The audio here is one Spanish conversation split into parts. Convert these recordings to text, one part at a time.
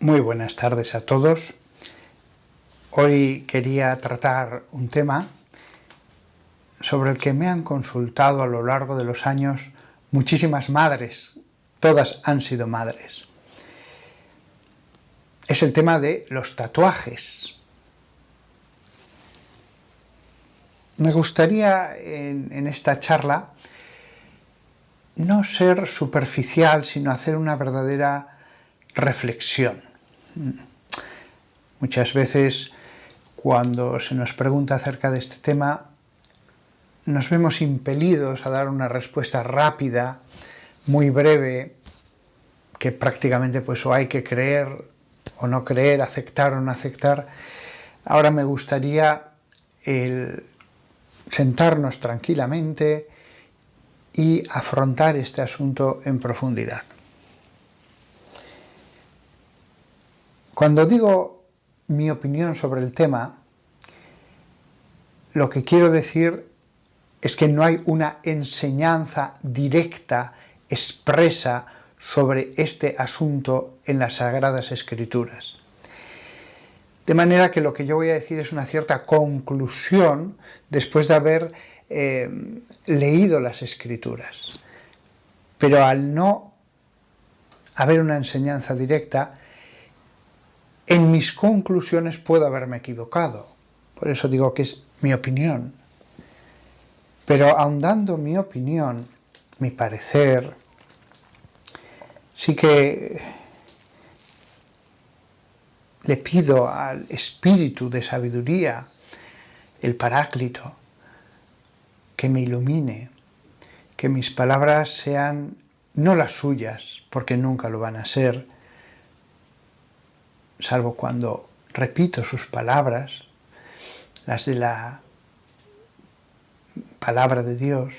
Muy buenas tardes a todos. Hoy quería tratar un tema sobre el que me han consultado a lo largo de los años muchísimas madres. Todas han sido madres. Es el tema de los tatuajes. Me gustaría en esta charla no ser superficial, sino hacer una verdadera reflexión. Muchas veces, cuando se nos pregunta acerca de este tema, nos vemos impelidos a dar una respuesta rápida, muy breve, que prácticamente pues o hay que creer o no creer, aceptar o no aceptar. Ahora me gustaría sentarnos tranquilamente y afrontar este asunto en profundidad. Cuando digo mi opinión sobre el tema, lo que quiero decir es que no hay una enseñanza directa, expresa sobre este asunto en las Sagradas Escrituras. De manera que lo que yo voy a decir es una cierta conclusión después de haber leído las Escrituras. Pero al no haber una enseñanza directa, en mis conclusiones puedo haberme equivocado. Por eso digo que es mi opinión. Pero ahondando mi opinión, mi parecer, sí que le pido al Espíritu de sabiduría, el Paráclito, que me ilumine, que mis palabras sean no las suyas, porque nunca lo van a ser, salvo cuando repito sus palabras, las de la palabra de Dios.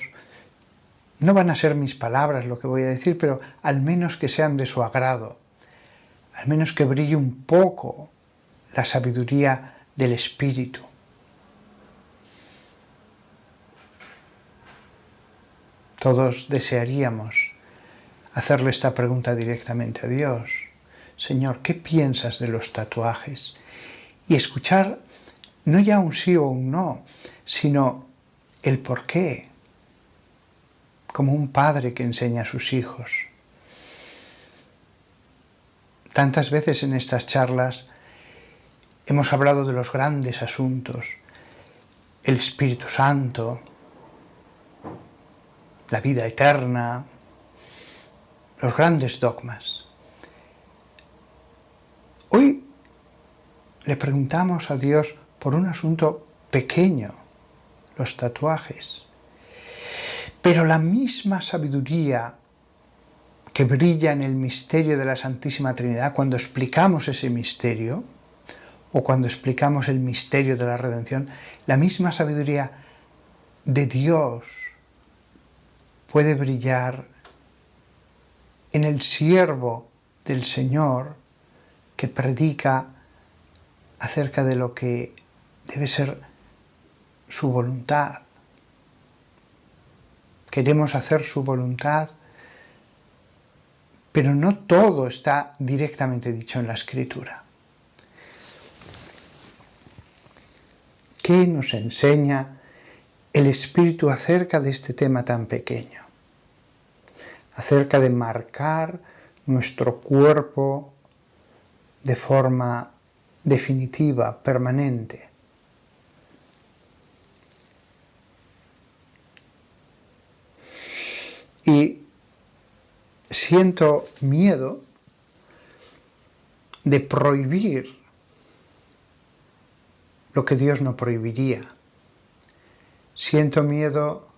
No van a ser mis palabras lo que voy a decir, pero al menos que sean de su agrado, al menos que brille un poco la sabiduría del Espíritu. Todos desearíamos hacerle esta pregunta directamente a Dios. Señor, ¿qué piensas de los tatuajes? Y escuchar no ya un sí o un no, sino el por qué, como un padre que enseña a sus hijos. Tantas veces en estas charlas hemos hablado de los grandes asuntos, el Espíritu Santo, la vida eterna, los grandes dogmas. Hoy le preguntamos a Dios por un asunto pequeño, los tatuajes. Pero la misma sabiduría que brilla en el misterio de la Santísima Trinidad, cuando explicamos ese misterio, o cuando explicamos el misterio de la redención, la misma sabiduría de Dios puede brillar en el siervo del Señor que predica acerca de lo que debe ser su voluntad. Queremos hacer su voluntad, pero no todo está directamente dicho en la Escritura. ¿Qué nos enseña el Espíritu acerca de este tema tan pequeño? Acerca de marcar nuestro cuerpo de forma definitiva, permanente. Y siento miedo de prohibir lo que Dios no prohibiría. Siento miedo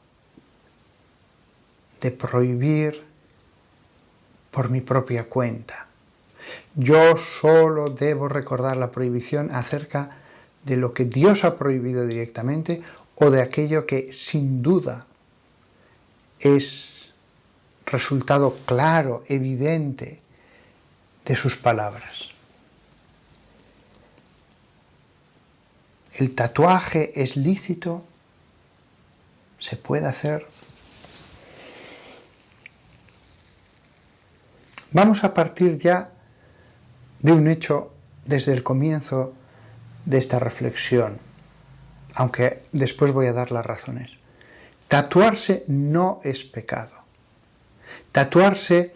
de prohibir por mi propia cuenta. Yo solo debo recordar la prohibición acerca de lo que Dios ha prohibido directamente o de aquello que sin duda es resultado claro, evidente de sus palabras. ¿El tatuaje es lícito? ¿Se puede hacer? Vamos a partir ya de un hecho desde el comienzo de esta reflexión, aunque después voy a dar las razones. Tatuarse no es pecado. Tatuarse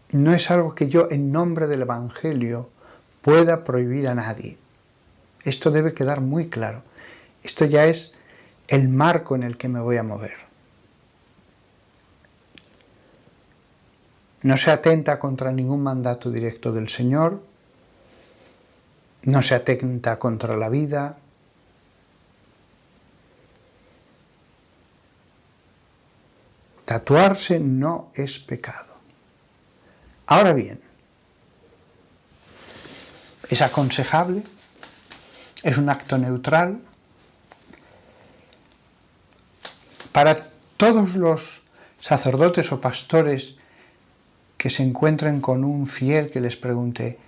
no es algo que yo, en nombre del Evangelio, pueda prohibir a nadie. Esto debe quedar muy claro. Esto ya es el marco en el que me voy a mover. No se atenta contra ningún mandato directo del Señor, no se atenta contra la vida. Tatuarse no es pecado. Ahora bien, ¿es aconsejable? ¿Es un acto neutral? Para todos los sacerdotes o pastores que se encuentren con un fiel que les pregunte,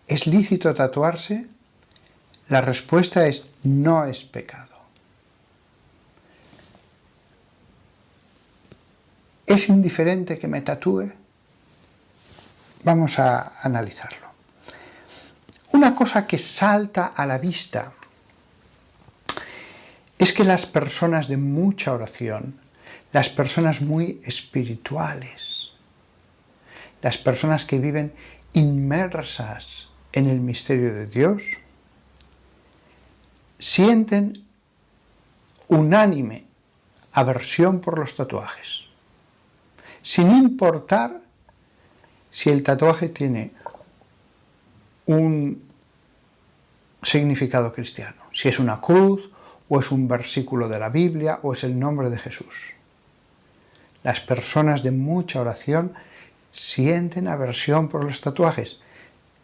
¿es lícito tatuarse? La respuesta es, no es pecado. ¿Es indiferente que me tatúe? Vamos a analizarlo. Una cosa que salta a la vista es que las personas de mucha oración, las personas muy espirituales, las personas que viven inmersas en el misterio de Dios, sienten unánime aversión por los tatuajes, sin importar si el tatuaje tiene un significado cristiano, si es una cruz, o es un versículo de la Biblia, o es el nombre de Jesús. Las personas de mucha oración sienten aversión por los tatuajes.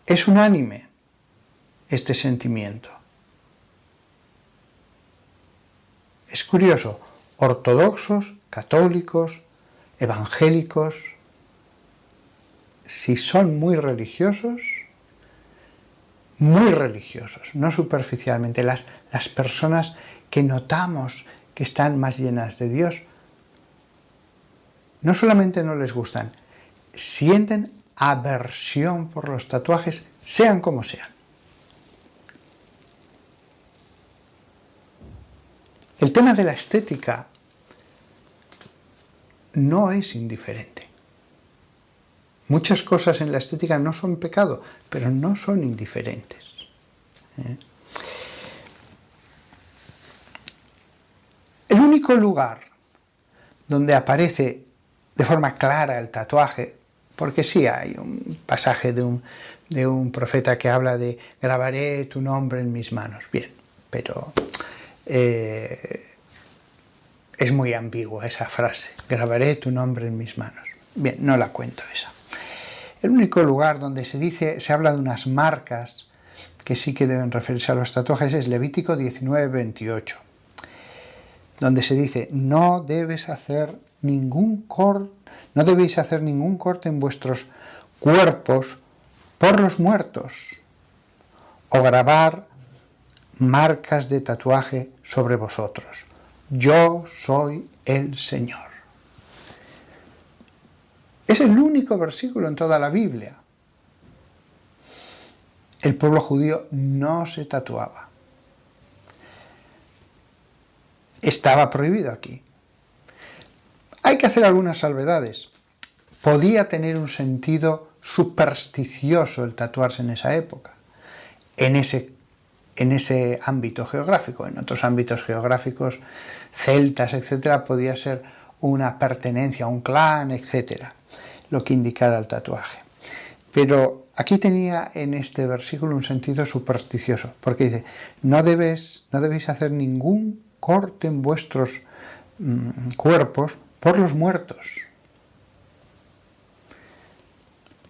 Es unánime este sentimiento. Es curioso, ortodoxos, católicos, evangélicos, si son muy religiosos, no superficialmente, las personas que notamos que están más llenas de Dios, no solamente no les gustan, sienten aversión por los tatuajes, sean como sean. El tema de la estética no es indiferente. Muchas cosas en la estética no son pecado, pero no son indiferentes. El único lugar donde aparece de forma clara el tatuaje, porque sí hay un pasaje de un profeta que habla de grabaré tu nombre en mis manos. Bien, pero es muy ambigua esa frase, grabaré tu nombre en mis manos. Bien, no la cuento esa. El único lugar donde se habla de unas marcas que sí que deben referirse a los tatuajes es Levítico 19:28, donde se dice, no debéis hacer ningún corte en vuestros cuerpos por los muertos, o grabar marcas de tatuaje sobre vosotros. Yo soy el Señor. Es el único versículo en toda la Biblia. El pueblo judío no se tatuaba. Estaba prohibido aquí. Hay que hacer algunas salvedades. Podía tener un sentido supersticioso el tatuarse en esa época, en ese ámbito geográfico. En otros ámbitos geográficos, celtas, etcétera, podía ser una pertenencia a un clan, etcétera, lo que indicara el tatuaje. Pero aquí tenía en este versículo un sentido supersticioso, porque dice, no debéis hacer ningún corte en vuestros cuerpos por los muertos,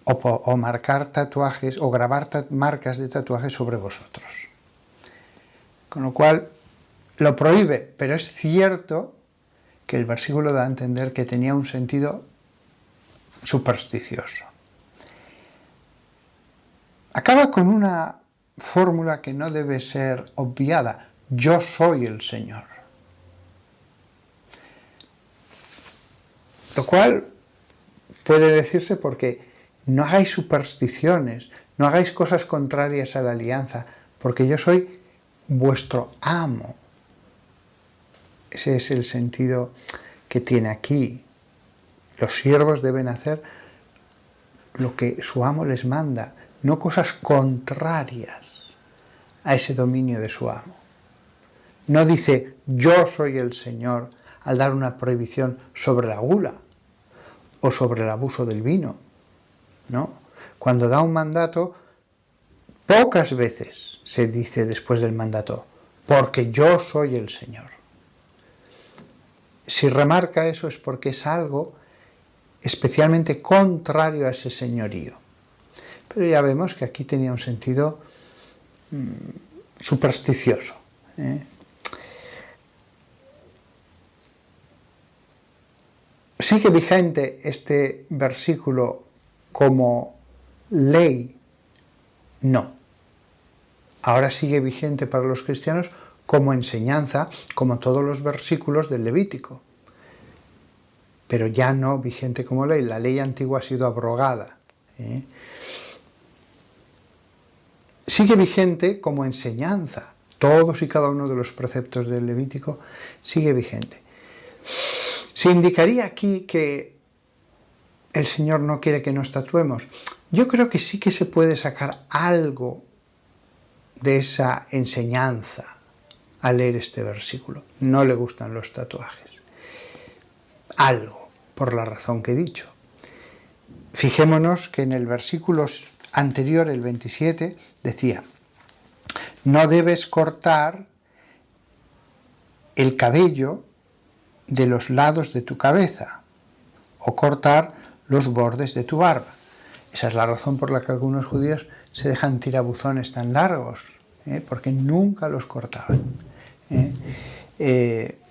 o marcar tatuajes, o grabar marcas de tatuajes sobre vosotros. Con lo cual, lo prohíbe, pero es cierto que el versículo da a entender que tenía un sentido supersticioso. Acaba con una fórmula que no debe ser obviada. Yo soy el Señor. Lo cual puede decirse porque no hagáis supersticiones, no hagáis cosas contrarias a la alianza, porque yo soy vuestro amo. Ese es el sentido que tiene aquí. Los siervos deben hacer lo que su amo les manda, no cosas contrarias a ese dominio de su amo. No dice yo soy el Señor al dar una prohibición sobre la gula o sobre el abuso del vino. No. Cuando da un mandato, pocas veces se dice después del mandato, porque yo soy el Señor. Si remarca eso es porque es algo especialmente contrario a ese señorío. Pero ya vemos que aquí tenía un sentido supersticioso. ¿Sigue vigente este versículo como ley? No. Ahora sigue vigente para los cristianos como enseñanza, como todos los versículos del Levítico. Pero ya no vigente como ley. La ley antigua ha sido abrogada. Sigue vigente como enseñanza. Todos y cada uno de los preceptos del Levítico sigue vigente. ¿Se indicaría aquí que el Señor no quiere que nos tatuemos? Yo creo que sí que se puede sacar algo de esa enseñanza al leer este versículo. No le gustan los tatuajes. Algo, por la razón que he dicho. Fijémonos que en el versículo anterior, el 27, decía, no debes cortar el cabello de los lados de tu cabeza o cortar los bordes de tu barba. Esa es la razón por la que algunos judíos se dejan tirabuzones tan largos, porque nunca los cortaban.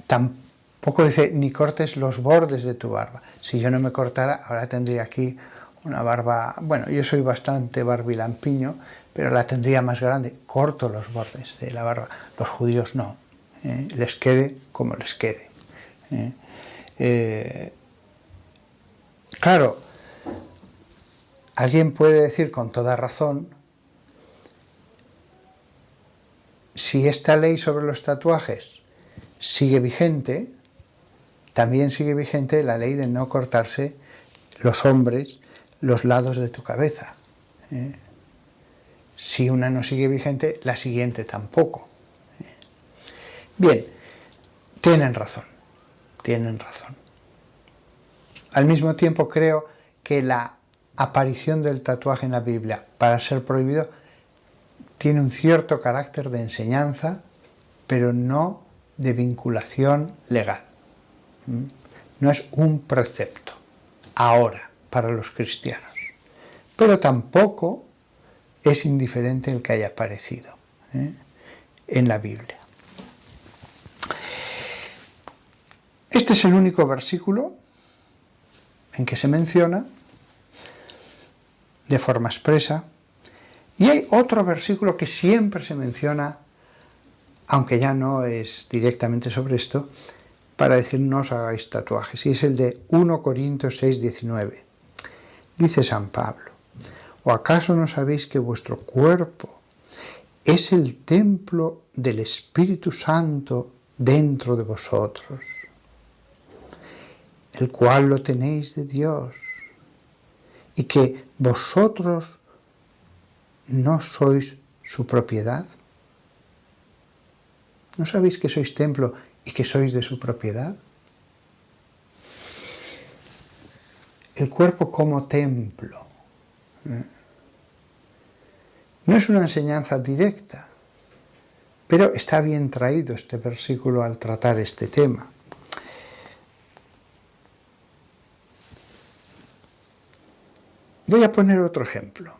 Tampoco dice ni cortes los bordes de tu barba. Si yo no me cortara, ahora tendría aquí una barba, bueno, yo soy bastante barbilampiño, pero la tendría más grande. Corto los bordes de la barba. Los judíos no. Les quede como les quede. Claro, alguien puede decir con toda razón, si esta ley sobre los tatuajes sigue vigente, también sigue vigente la ley de no cortarse los hombres los lados de tu cabeza. Si una no sigue vigente, la siguiente tampoco. Bien, tienen razón. Al mismo tiempo creo que la aparición del tatuaje en la Biblia para ser prohibido tiene un cierto carácter de enseñanza, pero no de vinculación legal. No es un precepto ahora para los cristianos, pero tampoco es indiferente el que haya aparecido en la Biblia. Este es el único versículo en que se menciona de forma expresa, y hay otro versículo que siempre se menciona, aunque ya no es directamente sobre esto, para decir no os hagáis tatuajes, y es el de 1 Corintios 6, 19. Dice San Pablo, ¿o acaso no sabéis que vuestro cuerpo es el templo del Espíritu Santo dentro de vosotros, el cual lo tenéis de Dios, y que vosotros no sois su propiedad? ¿No sabéis que sois templo y que sois de su propiedad? El cuerpo como templo. No es una enseñanza directa, pero está bien traído este versículo al tratar este tema. Voy a poner otro ejemplo.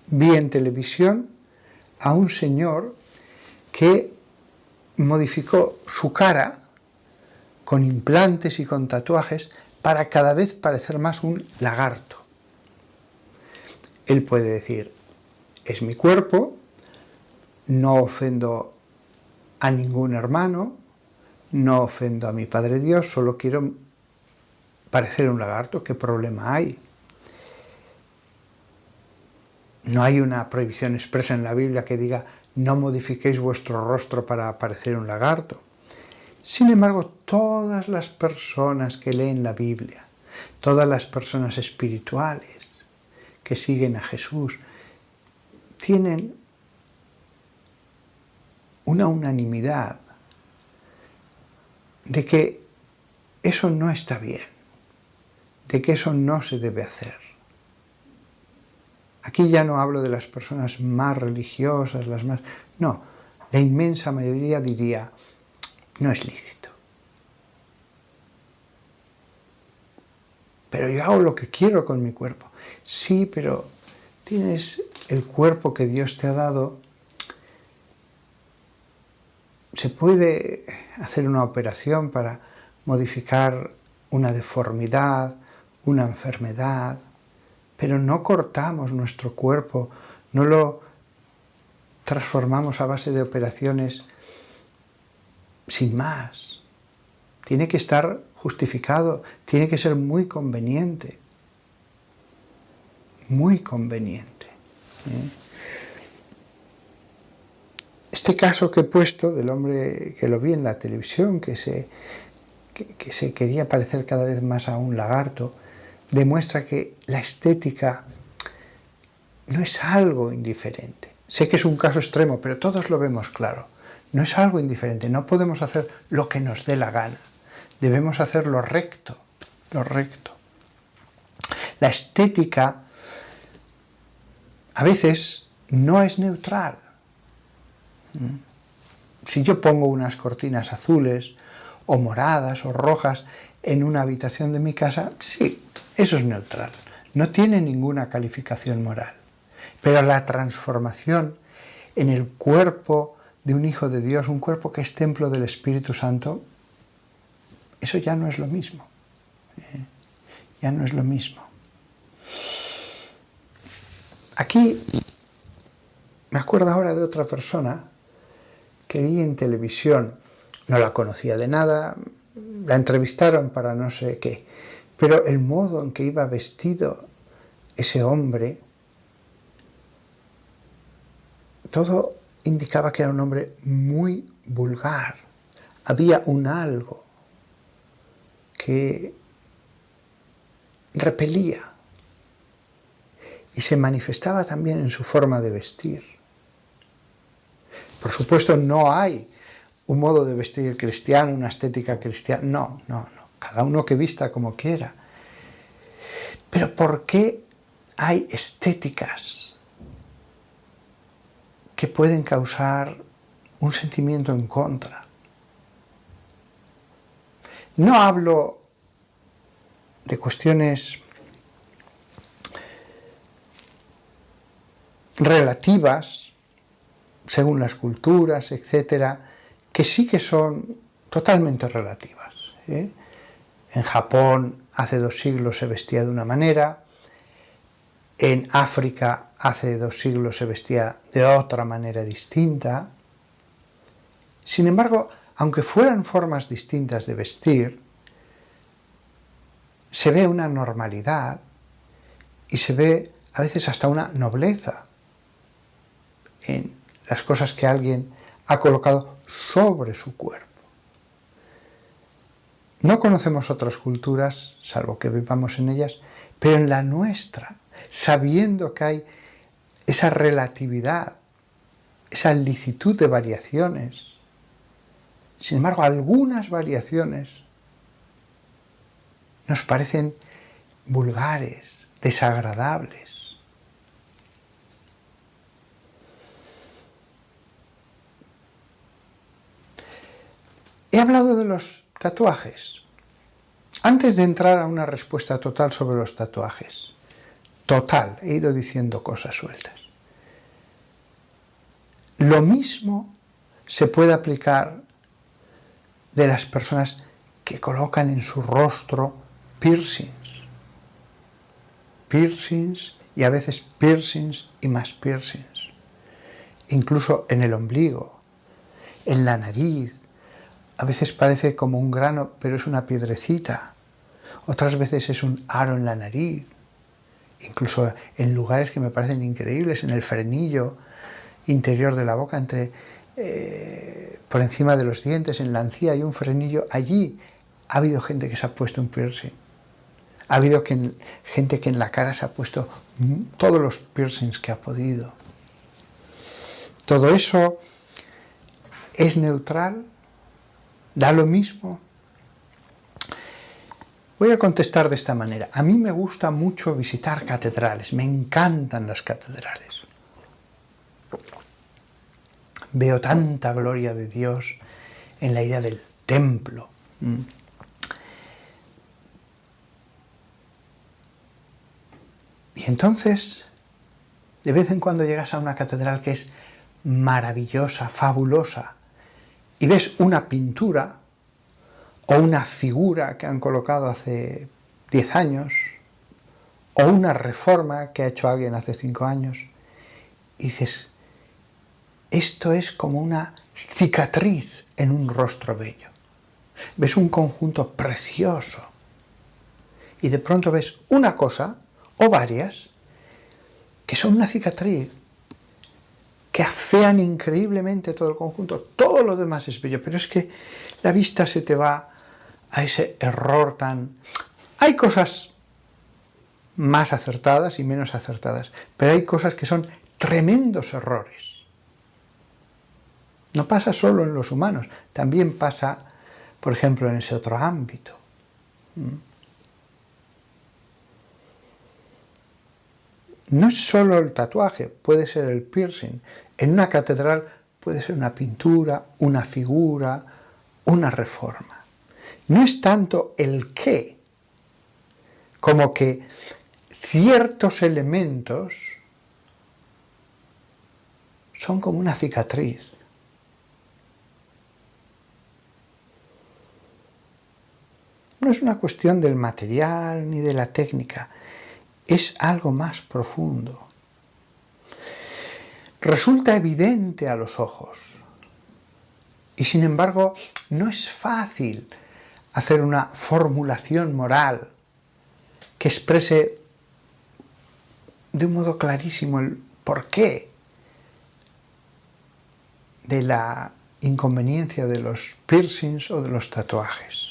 Vi en televisión a un señor que modificó su cara con implantes y con tatuajes para cada vez parecer más un lagarto. Él puede decir, es mi cuerpo, no ofendo a ningún hermano, no ofendo a mi Padre Dios, solo quiero parecer un lagarto, ¿qué problema hay? No hay una prohibición expresa en la Biblia que diga no modifiquéis vuestro rostro para parecer un lagarto. Sin embargo, todas las personas que leen la Biblia, todas las personas espirituales que siguen a Jesús, tienen una unanimidad de que eso no está bien, de que eso no se debe hacer. Aquí ya no hablo de las personas más religiosas, las más... No, la inmensa mayoría diría, no es lícito. Pero yo hago lo que quiero con mi cuerpo. Sí, pero tienes el cuerpo que Dios te ha dado. Se puede hacer una operación para modificar una deformidad, una enfermedad, pero no cortamos nuestro cuerpo, no lo transformamos a base de operaciones sin más. Tiene que estar justificado, tiene que ser muy conveniente. Muy conveniente. Este caso que he puesto del hombre que lo vi en la televisión, que se quería parecer cada vez más a un lagarto, demuestra que la estética no es algo indiferente. Sé que es un caso extremo, pero todos lo vemos claro. No es algo indiferente, no podemos hacer lo que nos dé la gana. Debemos hacer lo recto, lo recto. La estética a veces no es neutral. Si yo pongo unas cortinas azules o moradas o rojas en una habitación de mi casa, sí, eso es neutral. No tiene ninguna calificación moral. Pero la transformación en el cuerpo de un hijo de Dios, un cuerpo que es templo del Espíritu Santo, eso ya no es lo mismo. Ya no es lo mismo. Aquí me acuerdo ahora de otra persona que vi en televisión, no la conocía de nada, la entrevistaron para no sé qué, pero el modo en que iba vestido ese hombre, todo indicaba que era un hombre muy vulgar. Había un algo que repelía y se manifestaba también en su forma de vestir. Por supuesto, no hay un modo de vestir cristiano, una estética cristiana. No. Cada uno que vista como quiera. Pero ¿por qué hay estéticas que pueden causar un sentimiento en contra? No hablo de cuestiones relativas, según las culturas, etcétera, que sí que son totalmente relativas. En Japón hace 2 siglos se vestía de una manera, en África hace 2 siglos se vestía de otra manera distinta. Sin embargo, aunque fueran formas distintas de vestir, se ve una normalidad y se ve a veces hasta una nobleza en las cosas que alguien ha colocado sobre su cuerpo. No conocemos otras culturas, salvo que vivamos en ellas, pero en la nuestra, sabiendo que hay esa relatividad, esa licitud de variaciones, sin embargo, algunas variaciones nos parecen vulgares, desagradables. He hablado de los tatuajes. Antes de entrar a una respuesta total sobre los tatuajes, he ido diciendo cosas sueltas. Lo mismo se puede aplicar de las personas que colocan en su rostro piercings. Piercings y a veces piercings y más piercings. Incluso en el ombligo, en la nariz. A veces parece como un grano, pero es una piedrecita. otras veces es un aro en la nariz, incluso en lugares que me parecen increíbles, en el frenillo interior de la boca, por encima de los dientes, en la encía hay un frenillo. Allí ha habido gente que se ha puesto un piercing. Ha habido gente que en la cara se ha puesto todos los piercings que ha podido. Todo eso es neutral, da lo mismo. Voy a contestar de esta manera. A mí me gusta mucho visitar catedrales, me encantan las catedrales. Veo tanta gloria de Dios en la idea del templo. Y entonces, de vez en cuando llegas a una catedral que es maravillosa, fabulosa, y ves una pintura o una figura que han colocado hace 10 años, o una reforma que ha hecho alguien hace 5 años, y dices, esto es como una cicatriz en un rostro bello. Ves un conjunto precioso, y de pronto ves una cosa, o varias, que son una cicatriz, que afean increíblemente todo el conjunto. Todo lo demás es bello, pero es que la vista se te va a ese error tan... Hay cosas más acertadas y menos acertadas, pero hay cosas que son tremendos errores. No pasa solo en los humanos, también pasa, por ejemplo, en ese otro ámbito. No es solo el tatuaje, puede ser el piercing. En una catedral puede ser una pintura, una figura, una reforma. No es tanto el qué, como que ciertos elementos son como una cicatriz. No es una cuestión del material ni de la técnica, es algo más profundo. Resulta evidente a los ojos y sin embargo no es fácil hacer una formulación moral que exprese de un modo clarísimo el porqué de la inconveniencia de los piercings o de los tatuajes.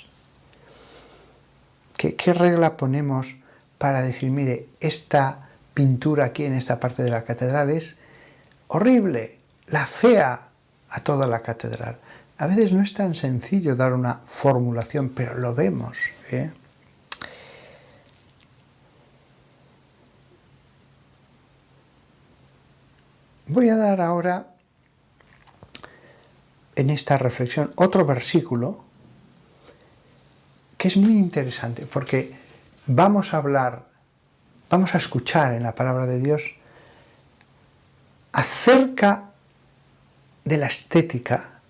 ¿Qué regla ponemos para decir, mire, esta pintura aquí en esta parte de la catedral es horrible, la afea a toda la catedral? A veces no es tan sencillo dar una formulación, pero lo vemos, ¿eh? Voy a dar ahora, en esta reflexión, otro versículo que es muy interesante, porque vamos a escuchar en la palabra de Dios acerca de la estética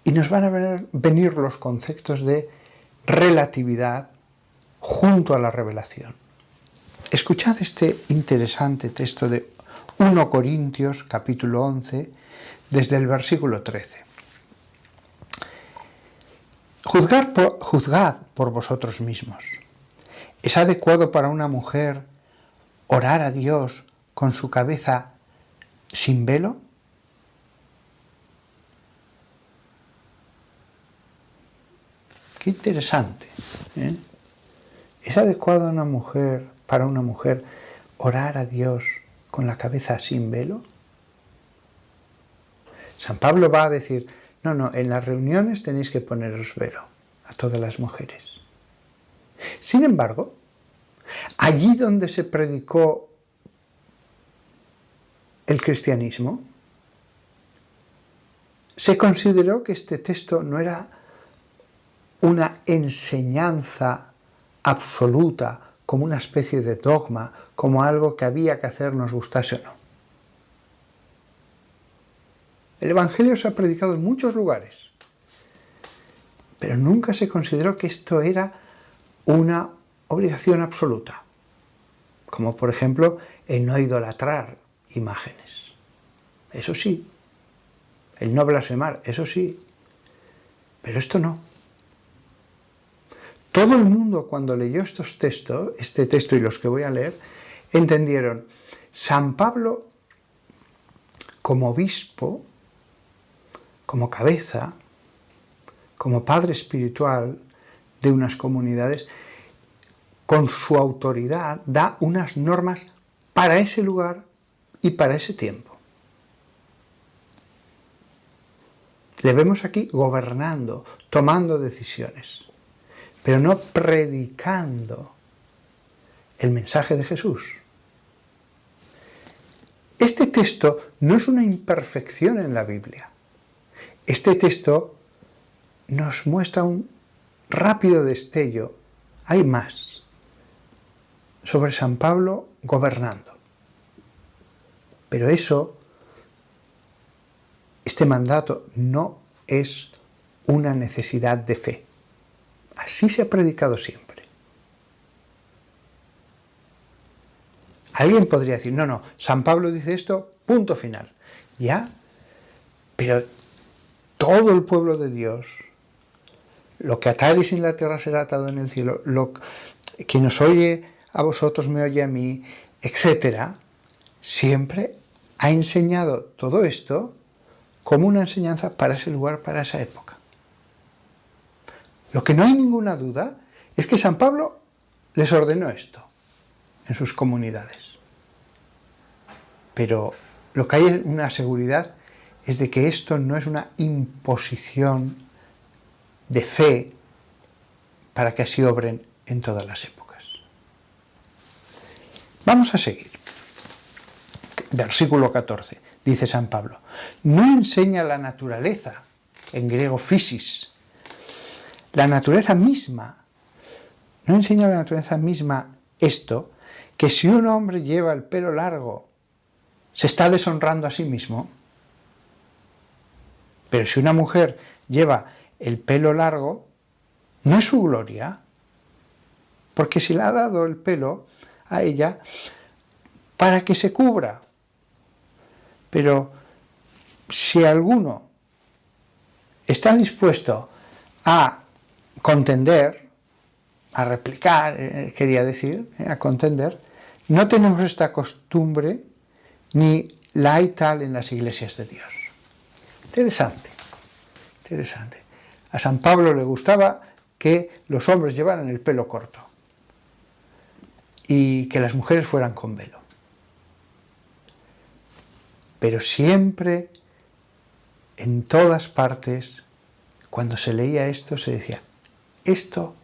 y nos van a venir los conceptos de relatividad junto a la revelación. Escuchad este interesante texto de 1 Corintios capítulo 11 desde el versículo 13. Juzgad por vosotros mismos. ¿Es adecuado para una mujer orar a Dios con su cabeza sin velo? Qué interesante, ¿eh? ¿Es adecuado para una mujer orar a Dios con la cabeza sin velo? San Pablo va a decir, no, en las reuniones tenéis que poneros velo a todas las mujeres. Sin embargo, allí donde se predicó el cristianismo, se consideró que este texto no era una enseñanza absoluta, como una especie de dogma, como algo que había que hacer, nos gustase o no. El Evangelio se ha predicado en muchos lugares, pero nunca se consideró que esto era una obligación absoluta, como por ejemplo el no idolatrar imágenes. Eso sí, el no blasfemar, eso sí, pero esto no. Todo el mundo cuando leyó este texto y los que voy a leer, entendieron, San Pablo como obispo, como cabeza, como padre espiritual de unas comunidades, con su autoridad da unas normas para ese lugar y para ese tiempo. Le vemos aquí gobernando, tomando decisiones, pero no predicando el mensaje de Jesús. Este texto no es una imperfección en la Biblia. Este texto nos muestra un rápido destello, hay más, sobre San Pablo gobernando. Pero este mandato no es una necesidad de fe. Así se ha predicado siempre. Alguien podría decir, no, San Pablo dice esto, punto final. Ya, pero todo el pueblo de Dios, lo que ataréis en la tierra será atado en el cielo, quien os oye a vosotros me oye a mí, etc., siempre ha enseñado todo esto como una enseñanza para ese lugar, para esa época. Lo que no hay ninguna duda es que San Pablo les ordenó esto en sus comunidades. Pero lo que hay una seguridad es de que esto no es una imposición de fe para que así obren en todas las épocas. Vamos a seguir. Versículo 14. Dice San Pablo, no enseña la naturaleza, en griego physis, la naturaleza misma, no enseña la naturaleza misma esto, que si un hombre lleva el pelo largo, se está deshonrando a sí mismo, pero si una mujer lleva el pelo largo, no es su gloria, porque se le ha dado el pelo a ella para que se cubra. Pero si alguno está dispuesto a contender, a replicar, quería decir, a contender, no tenemos esta costumbre ni la hay tal en las iglesias de Dios. Interesante. A San Pablo le gustaba que los hombres llevaran el pelo corto y que las mujeres fueran con velo. Pero siempre, en todas partes, cuando se leía esto, se decía, esto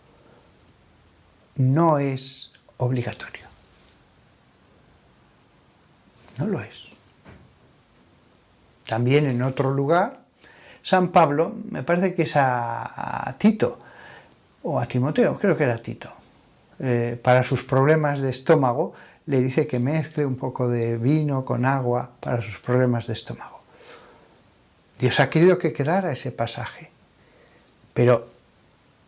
no es obligatorio. No lo es. También en otro lugar, San Pablo, me parece que es a Tito, o a Timoteo, creo que era Tito, para sus problemas de estómago, le dice que mezcle un poco de vino con agua para sus problemas de estómago. Dios ha querido que quedara ese pasaje, pero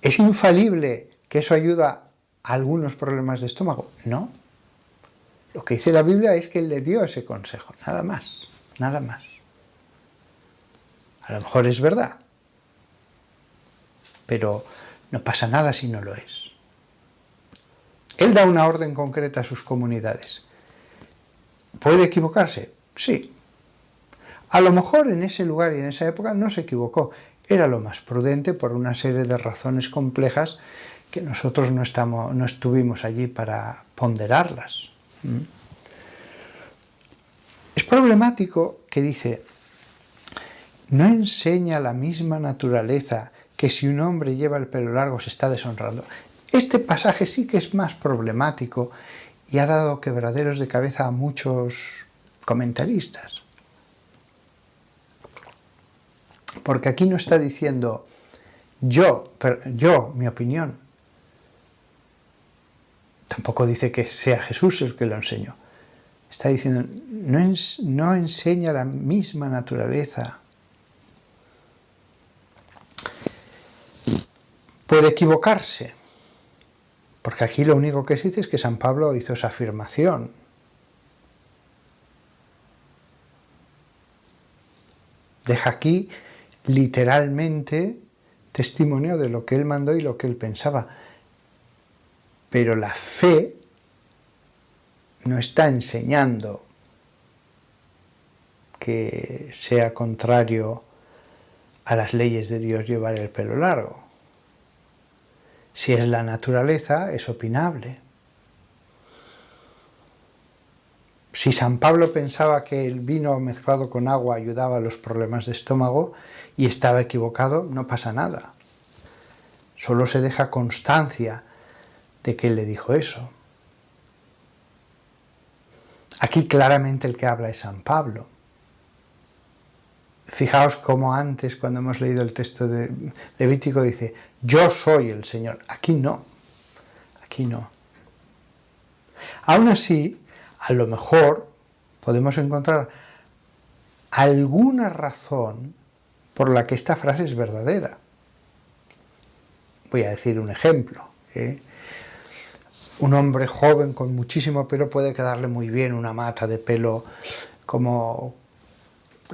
¿es infalible que eso ayuda a algunos problemas de estómago? No. Lo que dice la Biblia es que Él le dio ese consejo, nada más. A lo mejor es verdad, pero no pasa nada si no lo es. Él da una orden concreta a sus comunidades. ¿Puede equivocarse? Sí. A lo mejor en ese lugar y en esa época no se equivocó. Era lo más prudente por una serie de razones complejas que nosotros no estuvimos allí para ponderarlas. Es problemático que dice, no enseña la misma naturaleza que si un hombre lleva el pelo largo se está deshonrando. Este pasaje sí que es más problemático y ha dado quebraderos de cabeza a muchos comentaristas. Porque aquí no está diciendo yo, mi opinión. Tampoco dice que sea Jesús el que lo enseñó. Está diciendo, no enseña la misma naturaleza. Puede equivocarse, porque aquí lo único que se dice es que San Pablo hizo esa afirmación. Deja aquí literalmente testimonio de lo que él mandó y lo que él pensaba. Pero la fe no está enseñando que sea contrario a las leyes de Dios llevar el pelo largo. Si es la naturaleza, es opinable. Si San Pablo pensaba que el vino mezclado con agua ayudaba a los problemas de estómago y estaba equivocado, no pasa nada. Solo se deja constancia de que él le dijo eso. Aquí claramente el que habla es San Pablo. Fijaos cómo antes, cuando hemos leído el texto de Levítico, dice, yo soy el Señor. Aquí no, aquí no. Aún así, a lo mejor podemos encontrar alguna razón por la que esta frase es verdadera. Voy a decir un ejemplo. Un hombre joven con muchísimo pelo puede quedarle muy bien una mata de pelo como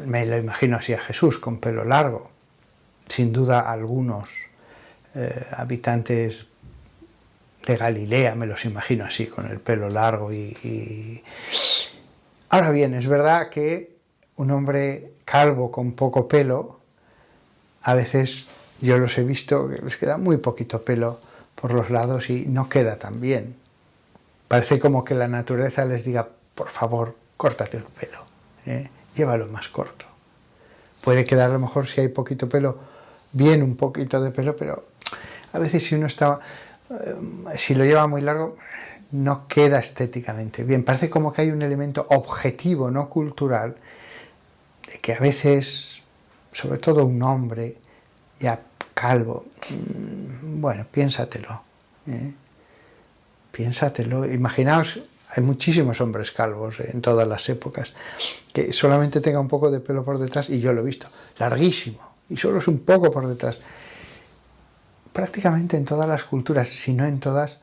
me lo imagino así a Jesús, con pelo largo. Sin duda algunos habitantes de Galilea me los imagino así, con el pelo largo Ahora bien, es verdad que un hombre calvo con poco pelo, a veces yo los he visto que les queda muy poquito pelo por los lados y no queda tan bien. Parece como que la naturaleza les diga, por favor, córtate el pelo, llévalo más corto. Puede quedar a lo mejor, si hay poquito pelo, bien un poquito de pelo, pero a veces si lo lleva muy largo, no queda estéticamente bien. Parece como que hay un elemento objetivo, no cultural, de que a veces, sobre todo un hombre ya calvo, bueno, piénsatelo. Piénsatelo. Imaginaos, hay muchísimos hombres calvos en todas las épocas, que solamente tenga un poco de pelo por detrás, y yo lo he visto, larguísimo, y solo es un poco por detrás. Prácticamente en todas las culturas, si no en todas,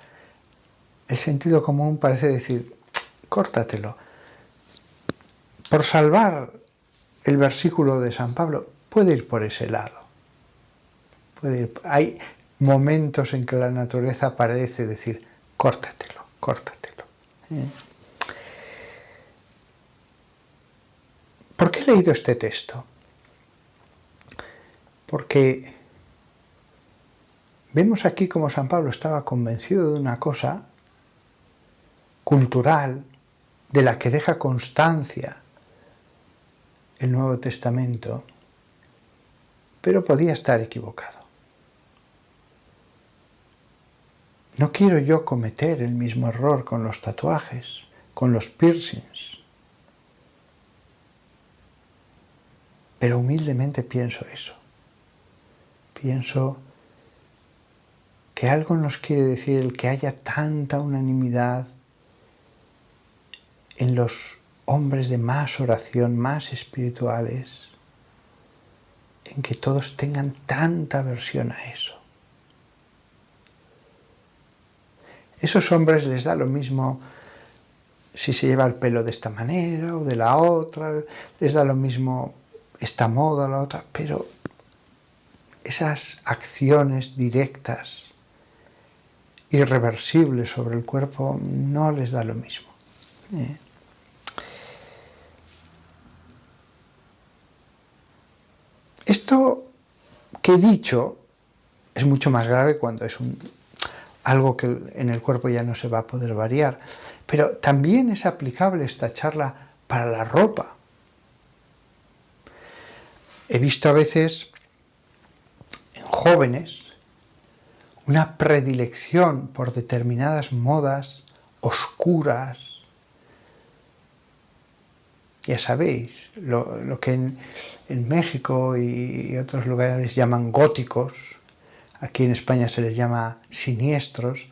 el sentido común parece decir, córtatelo. Por salvar el versículo de San Pablo, puede ir por ese lado. Hay momentos en que la naturaleza parece decir, córtatelo, córtatelo. ¿Por qué he leído este texto? Porque vemos aquí como San Pablo estaba convencido de una cosa cultural de la que deja constancia el Nuevo Testamento, pero podía estar equivocado. No quiero yo cometer el mismo error con los tatuajes, con los piercings, pero humildemente pienso eso. Pienso que algo nos quiere decir el que haya tanta unanimidad en los hombres de más oración, más espirituales, en que todos tengan tanta aversión a eso. Esos hombres les da lo mismo si se lleva el pelo de esta manera o de la otra, les da lo mismo esta moda o la otra, pero esas acciones directas, irreversibles sobre el cuerpo, no les da lo mismo. Esto que he dicho es mucho más grave cuando es algo que en el cuerpo ya no se va a poder variar, pero también es aplicable esta charla para la ropa. He visto a veces en jóvenes una predilección por determinadas modas oscuras. Ya sabéis, lo que en México y otros lugares llaman góticos, aquí en España se les llama siniestros,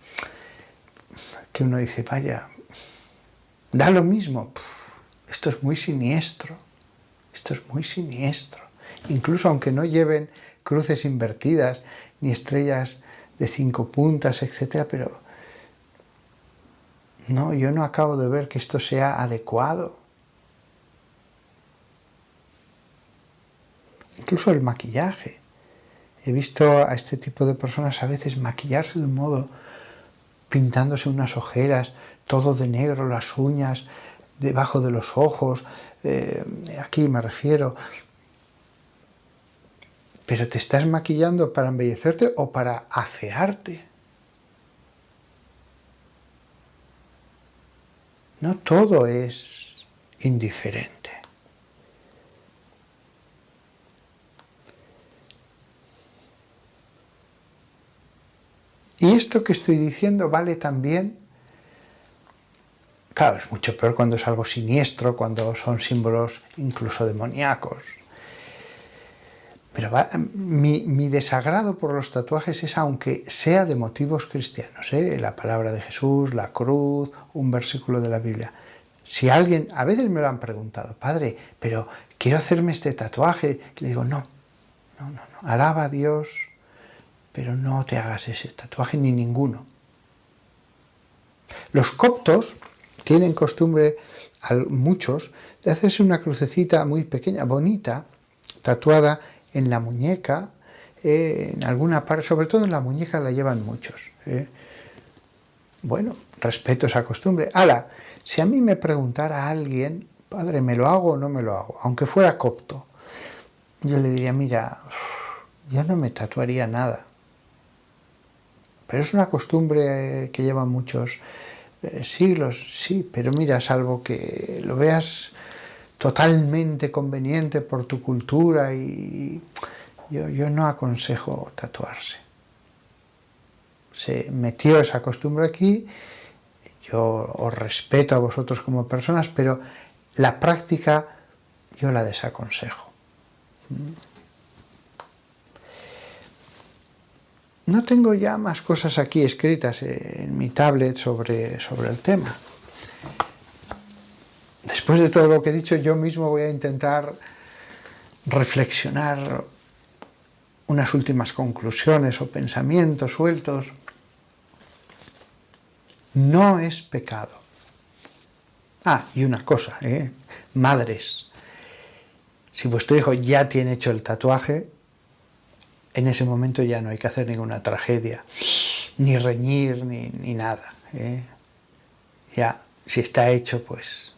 que uno dice, vaya, da lo mismo, esto es muy siniestro, esto es muy siniestro. Incluso aunque no lleven cruces invertidas, ni estrellas de 5 puntas, etc., pero no, yo no acabo de ver que esto sea adecuado. Incluso el maquillaje. He visto a este tipo de personas a veces maquillarse de un modo pintándose unas ojeras, todo de negro, las uñas debajo de los ojos, aquí me refiero. ¿Pero te estás maquillando para embellecerte o para afearte? No todo es indiferente. Y esto que estoy diciendo vale también, claro, es mucho peor cuando es algo siniestro, cuando son símbolos incluso demoníacos. Pero mi desagrado por los tatuajes es aunque sea de motivos cristianos, la palabra de Jesús, la cruz, un versículo de la Biblia. Si alguien, a veces me lo han preguntado, padre, pero quiero hacerme este tatuaje, le digo, no, alaba a Dios, pero no te hagas ese tatuaje ni ninguno. Los coptos tienen costumbre, muchos, de hacerse una crucecita muy pequeña, bonita, tatuada en la muñeca, en alguna parte, sobre todo en la muñeca la llevan muchos. Bueno, respeto esa costumbre. Ahora, si a mí me preguntara alguien, padre, ¿me lo hago o no me lo hago? Aunque fuera copto, yo le diría, mira, yo no me tatuaría nada. Pero es una costumbre que llevan muchos siglos, sí, pero mira, salvo que lo veas totalmente conveniente por tu cultura, y yo no aconsejo tatuarse. Se metió esa costumbre aquí, yo os respeto a vosotros como personas, pero la práctica yo la desaconsejo. No tengo ya más cosas aquí escritas en mi tablet sobre el tema. Después de todo lo que he dicho, yo mismo voy a intentar reflexionar unas últimas conclusiones o pensamientos sueltos. No es pecado. Y una cosa, madres, si vuestro hijo ya tiene hecho el tatuaje, en ese momento ya no hay que hacer ninguna tragedia, ni reñir, ni nada. Ya, si está hecho, pues,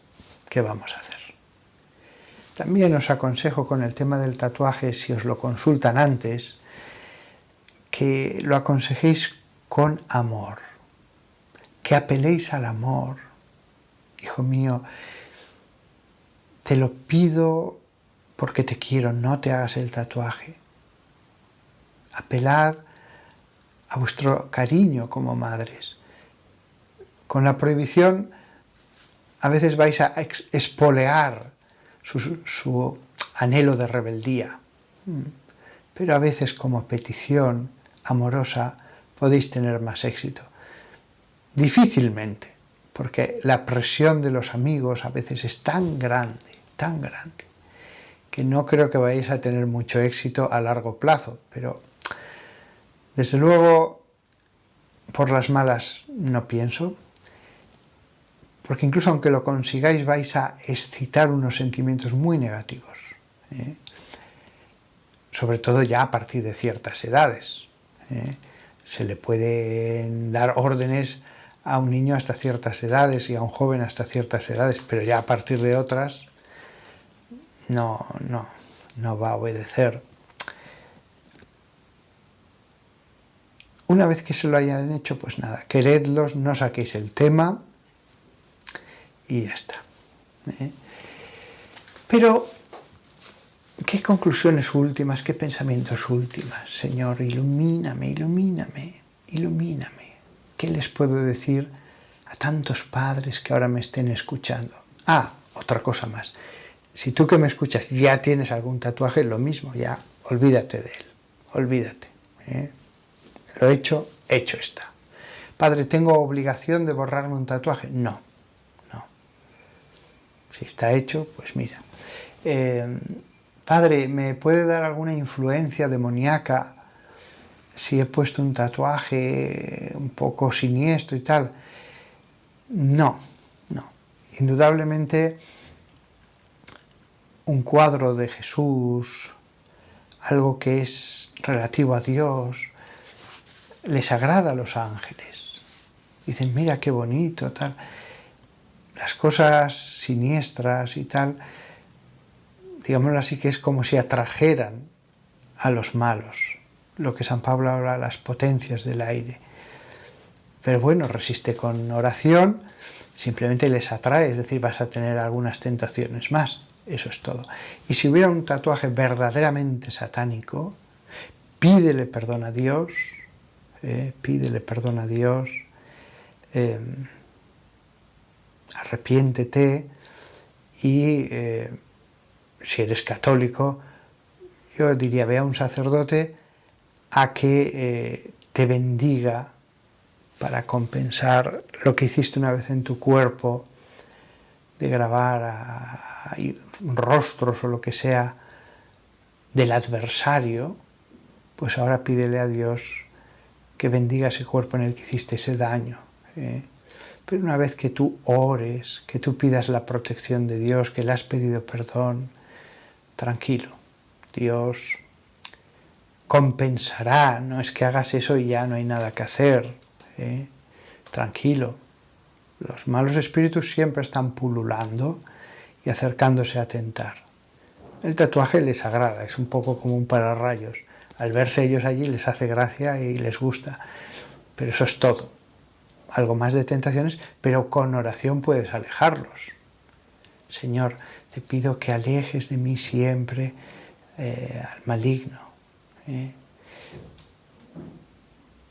¿qué vamos a hacer? También os aconsejo con el tema del tatuaje, si os lo consultan antes, que lo aconsejéis con amor, que apeléis al amor. Hijo mío, te lo pido porque te quiero, no te hagas el tatuaje. Apelad a vuestro cariño como madres. Con la prohibición a veces vais a espolear su anhelo de rebeldía, pero a veces como petición amorosa podéis tener más éxito. Difícilmente, porque la presión de los amigos a veces es tan grande, que no creo que vayáis a tener mucho éxito a largo plazo, pero desde luego por las malas no pienso, porque incluso aunque lo consigáis vais a excitar unos sentimientos muy negativos, sobre todo ya a partir de ciertas edades. Se le pueden dar órdenes a un niño hasta ciertas edades y a un joven hasta ciertas edades, pero ya a partir de otras no va a obedecer. Una vez que se lo hayan hecho, pues nada, queredlos, no saquéis el tema y ya está. Pero, ¿qué conclusiones últimas, qué pensamientos últimas? Señor, ilumíname. ¿Qué les puedo decir a tantos padres que ahora me estén escuchando? Otra cosa más. Si tú que me escuchas ya tienes algún tatuaje, lo mismo, ya olvídate de él, olvídate. Lo hecho está. Padre, ¿tengo obligación de borrarme un tatuaje? No. Si está hecho, pues mira. Padre, ¿me puede dar alguna influencia demoníaca si he puesto un tatuaje un poco siniestro y tal? No. Indudablemente un cuadro de Jesús, algo que es relativo a Dios, les agrada a los ángeles. Dicen, mira qué bonito, tal. Las cosas siniestras y tal, digámoslo así, que es como si atrajeran a los malos, lo que San Pablo habla, las potencias del aire. Pero bueno, resiste con oración, simplemente les atrae, es decir, vas a tener algunas tentaciones más, eso es todo. Y si hubiera un tatuaje verdaderamente satánico, pídele perdón a Dios, pídele perdón a Dios, arrepiéntete y si eres católico, yo diría, ve a un sacerdote a que te bendiga para compensar lo que hiciste una vez en tu cuerpo, de grabar rostros o lo que sea del adversario, pues ahora pídele a Dios que bendiga ese cuerpo en el que hiciste ese daño. Pero una vez que tú ores, que tú pidas la protección de Dios, que le has pedido perdón, tranquilo, Dios compensará, no es que hagas eso y ya no hay nada que hacer, tranquilo. Los malos espíritus siempre están pululando y acercándose a tentar. El tatuaje les agrada, es un poco como un pararrayos. Al verse ellos allí les hace gracia y les gusta, pero eso es todo. Algo más de tentaciones, pero con oración puedes alejarlos. Señor, te pido que alejes de mí siempre al maligno.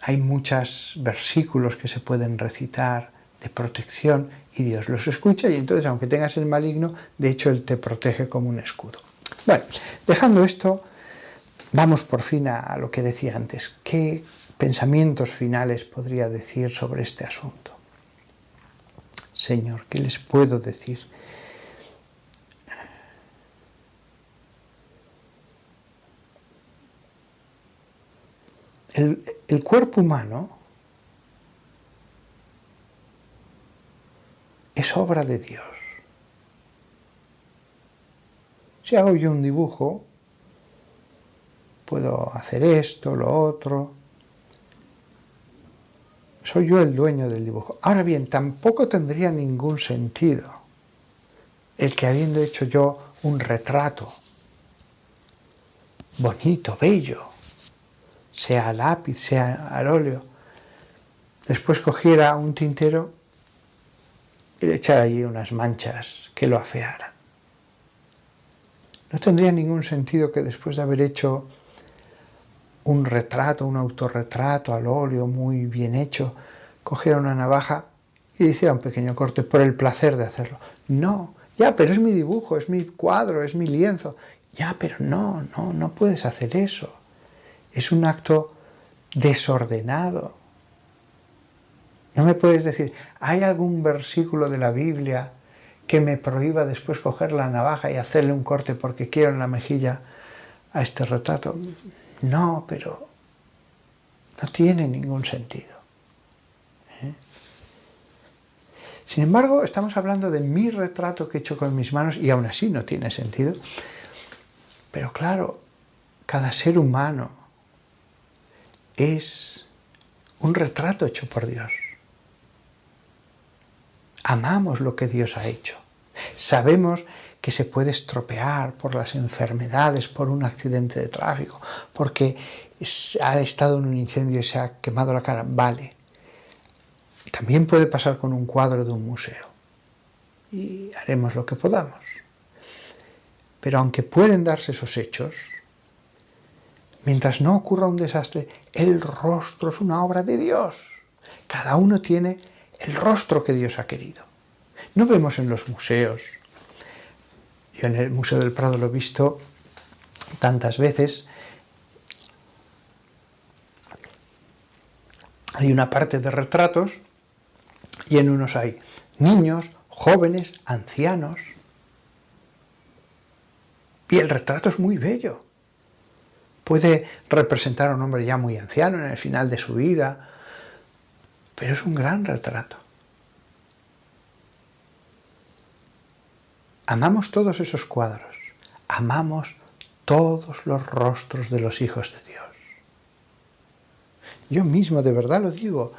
Hay muchos versículos que se pueden recitar de protección y Dios los escucha y entonces, aunque tengas el maligno, de hecho Él te protege como un escudo. Bueno, dejando esto, vamos por fin a lo que decía antes. ¿Qué pensamientos finales podría decir sobre este asunto? Señor, ¿qué les puedo decir? El cuerpo humano es obra de Dios. Si hago yo un dibujo, puedo hacer esto, lo otro. Soy yo el dueño del dibujo. Ahora bien, tampoco tendría ningún sentido el que habiendo hecho yo un retrato bonito, bello, sea a lápiz, sea al óleo, después cogiera un tintero y le echara allí unas manchas que lo afearan. No tendría ningún sentido que después de haber hecho un retrato, un autorretrato al óleo muy bien hecho, cogiera una navaja y hiciera un pequeño corte por el placer de hacerlo. No, ya, pero es mi dibujo, es mi cuadro, es mi lienzo. Ya, pero no puedes hacer eso. Es un acto desordenado. No me puedes decir, ¿hay algún versículo de la Biblia que me prohíba después coger la navaja y hacerle un corte porque quiero en la mejilla a este retrato? No, pero no tiene ningún sentido. Sin embargo, estamos hablando de mi retrato que he hecho con mis manos y aún así no tiene sentido. Pero claro, cada ser humano es un retrato hecho por Dios. Amamos lo que Dios ha hecho. Sabemos que se puede estropear por las enfermedades, por un accidente de tráfico, porque ha estado en un incendio y se ha quemado la cara. Vale. También puede pasar con un cuadro de un museo. Y haremos lo que podamos. Pero aunque pueden darse esos hechos, mientras no ocurra un desastre, el rostro es una obra de Dios. Cada uno tiene el rostro que Dios ha querido. No vemos en los museos. Yo en el Museo del Prado lo he visto tantas veces. Hay una parte de retratos y en unos hay niños, jóvenes, ancianos. Y el retrato es muy bello. Puede representar a un hombre ya muy anciano en el final de su vida, pero es un gran retrato. Amamos todos esos cuadros, amamos todos los rostros de los hijos de Dios. Yo mismo, de verdad lo digo,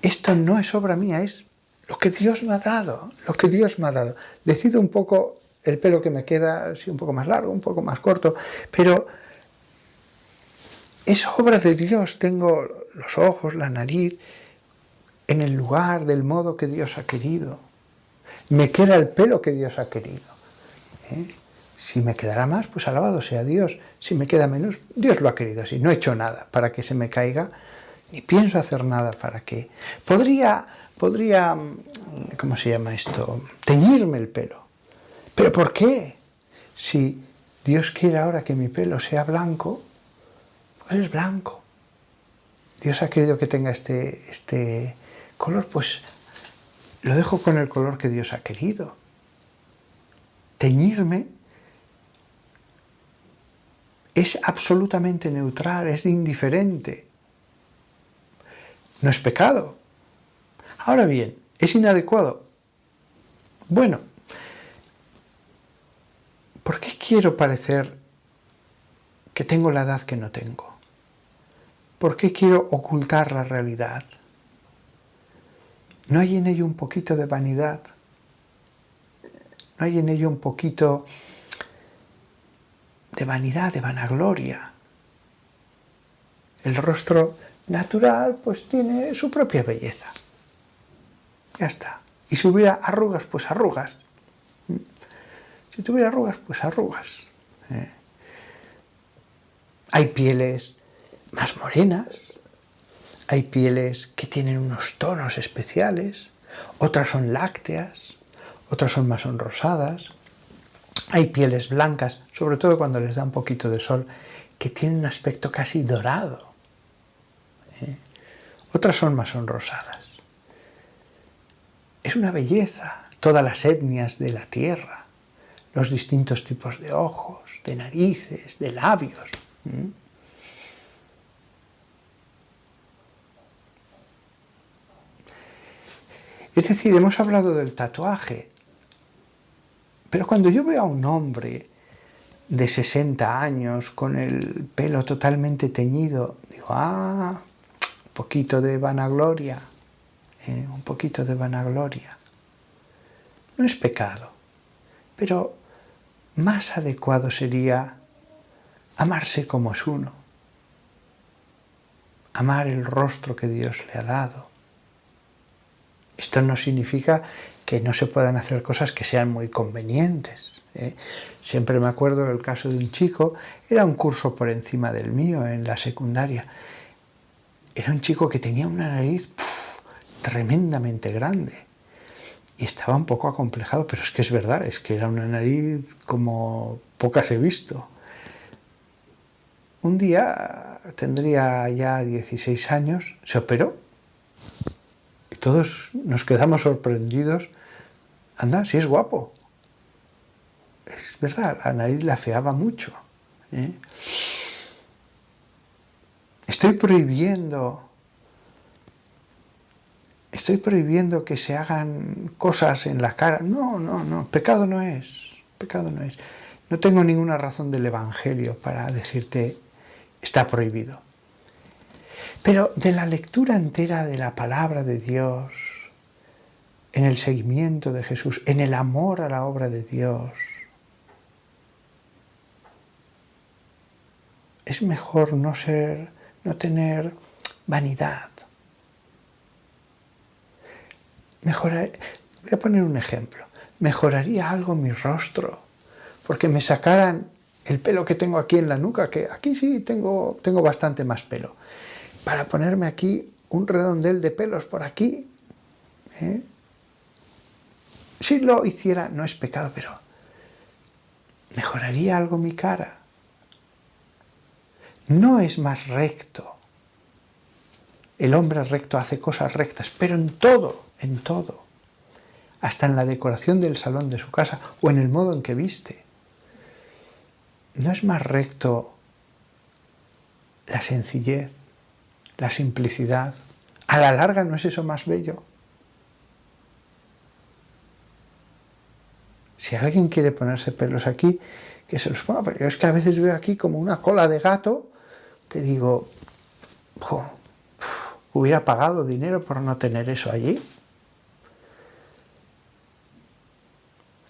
esto no es obra mía, es lo que Dios me ha dado, lo que Dios me ha dado. Decido un poco el pelo que me queda, si un poco más largo, un poco más corto, pero es obra de Dios. Tengo los ojos, la nariz, en el lugar, del modo que Dios ha querido. Me queda el pelo que Dios ha querido. Si me quedará más, pues alabado sea Dios. Si me queda menos, Dios lo ha querido así. No he hecho nada para que se me caiga, ni pienso hacer nada para que... Podría, ¿cómo se llama esto? Teñirme el pelo. ¿Pero por qué? Si Dios quiere ahora que mi pelo sea blanco, pues es blanco. Dios ha querido que tenga este color, pues lo dejo con el color que Dios ha querido. Teñirme es absolutamente neutral, es indiferente. No es pecado. Ahora bien, ¿es inadecuado? Bueno, ¿por qué quiero parecer que tengo la edad que no tengo? ¿Por qué quiero ocultar la realidad? ¿No hay en ello un poquito de vanidad? ¿No hay en ello un poquito de vanidad, de vanagloria? El rostro natural pues tiene su propia belleza. Ya está. Y si hubiera arrugas, pues arrugas. Si tuviera arrugas, pues arrugas. Hay pieles más morenas, hay pieles que tienen unos tonos especiales, otras son lácteas, otras son más rosadas. Hay pieles blancas, sobre todo cuando les da un poquito de sol, que tienen un aspecto casi dorado. Otras son más rosadas. Es una belleza, todas las etnias de la tierra, los distintos tipos de ojos, de narices, de labios. Es decir, hemos hablado del tatuaje, pero cuando yo veo a un hombre de 60 años con el pelo totalmente teñido, digo, un poquito de vanagloria, un poquito de vanagloria. No es pecado, pero más adecuado sería amarse como es uno, amar el rostro que Dios le ha dado. Esto no significa que no se puedan hacer cosas que sean muy convenientes. Siempre me acuerdo del caso de un chico, era un curso por encima del mío en la secundaria. Era un chico que tenía una nariz tremendamente grande y estaba un poco acomplejado, pero es que es verdad, es que era una nariz como pocas he visto. Un día, tendría ya 16 años, se operó. Y todos nos quedamos sorprendidos. Anda, sí es guapo. Es verdad, la nariz le afeaba mucho. Estoy prohibiendo que se hagan cosas en la cara. No, pecado no es. Pecado no es. No tengo ninguna razón del Evangelio para decirte está prohibido. Pero de la lectura entera de la palabra de Dios, en el seguimiento de Jesús, en el amor a la obra de Dios, es mejor no tener vanidad. Voy a poner un ejemplo. Mejoraría algo mi rostro, porque me sacaran el pelo que tengo aquí en la nuca, que aquí sí tengo bastante más pelo, para ponerme aquí un redondel de pelos por aquí. Si lo hiciera, no es pecado, pero mejoraría algo mi cara. No es más recto. El hombre recto hace cosas rectas, pero en todo, hasta en la decoración del salón de su casa o en el modo en que viste. ¿No es más recto la sencillez, la simplicidad? A la larga, ¿no es eso más bello? Si alguien quiere ponerse pelos aquí, que se los ponga, pero es que a veces veo aquí como una cola de gato que digo, hubiera pagado dinero por no tener eso allí.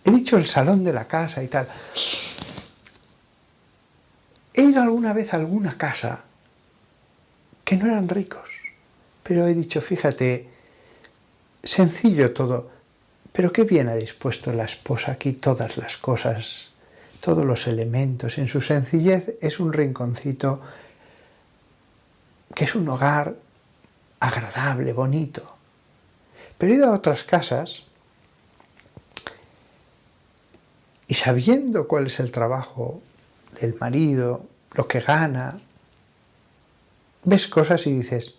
He dicho el salón de la casa y tal. He ido alguna vez a alguna casa que no eran ricos, pero he dicho, fíjate, sencillo todo, pero qué bien ha dispuesto la esposa aquí todas las cosas, todos los elementos. En su sencillez es un rinconcito que es un hogar agradable, bonito. Pero he ido a otras casas y sabiendo cuál es el trabajo del marido, lo que gana, ves cosas y dices,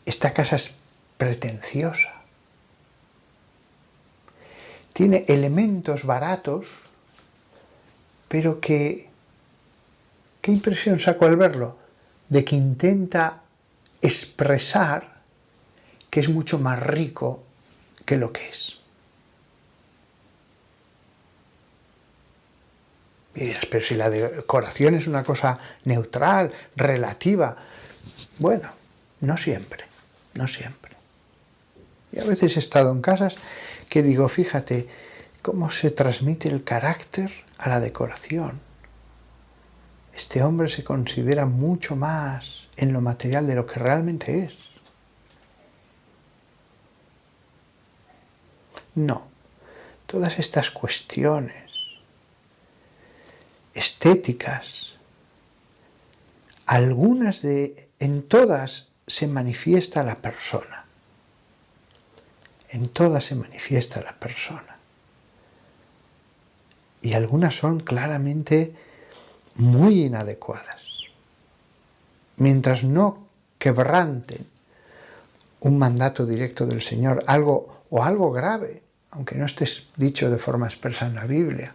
esta casa es pretenciosa. Tiene elementos baratos, pero ¿qué impresión saco al verlo? De que intenta expresar que es mucho más rico que lo que es. Y dirás, pero si la decoración es una cosa neutral, relativa. Bueno, no siempre, no siempre. Y a veces he estado en casas que digo, fíjate cómo se transmite el carácter a la decoración. Este hombre se considera mucho más en lo material de lo que realmente es. No, todas estas cuestiones estéticas, en todas se manifiesta la persona. En todas se manifiesta la persona. Y algunas son claramente muy inadecuadas. Mientras no quebranten un mandato directo del Señor, algo grave, aunque no esté dicho de forma expresa en la Biblia,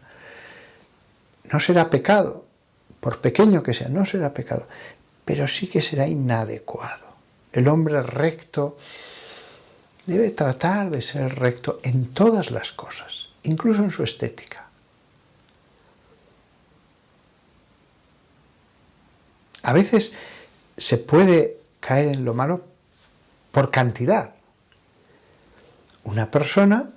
no será pecado, por pequeño que sea, no será pecado, pero sí que será inadecuado. El hombre recto debe tratar de ser recto en todas las cosas, incluso en su estética. A veces se puede caer en lo malo por cantidad. Una persona,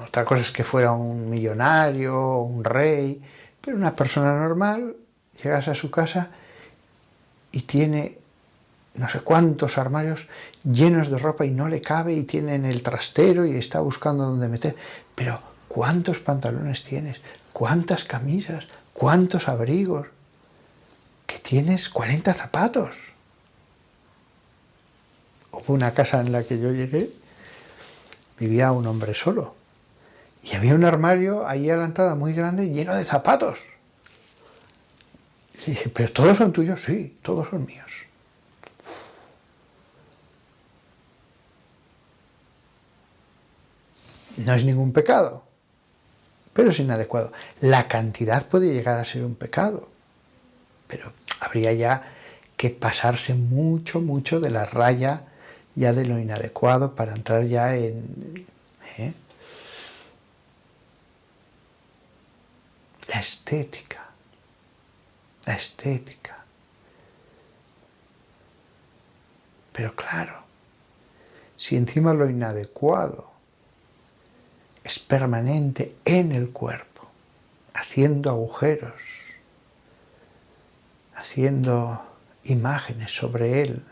otra cosa es que fuera un millonario, un rey, pero una persona normal, llegas a su casa y tiene no sé cuántos armarios llenos de ropa y no le cabe y tiene en el trastero y está buscando dónde meter. Pero ¿cuántos pantalones tienes? ¿Cuántas camisas? ¿Cuántos abrigos? Que tienes 40 zapatos. Hubo una casa en la que yo llegué, vivía un hombre solo. Y había un armario ahí a la entrada muy grande lleno de zapatos. Y dije, ¿pero todos son tuyos? Sí, todos son míos. No es ningún pecado, pero es inadecuado. La cantidad puede llegar a ser un pecado, pero habría ya que pasarse mucho, mucho de la raya ya de lo inadecuado para entrar ya en... La estética. La estética. Pero claro, si encima lo inadecuado es permanente en el cuerpo, haciendo agujeros, haciendo imágenes sobre él,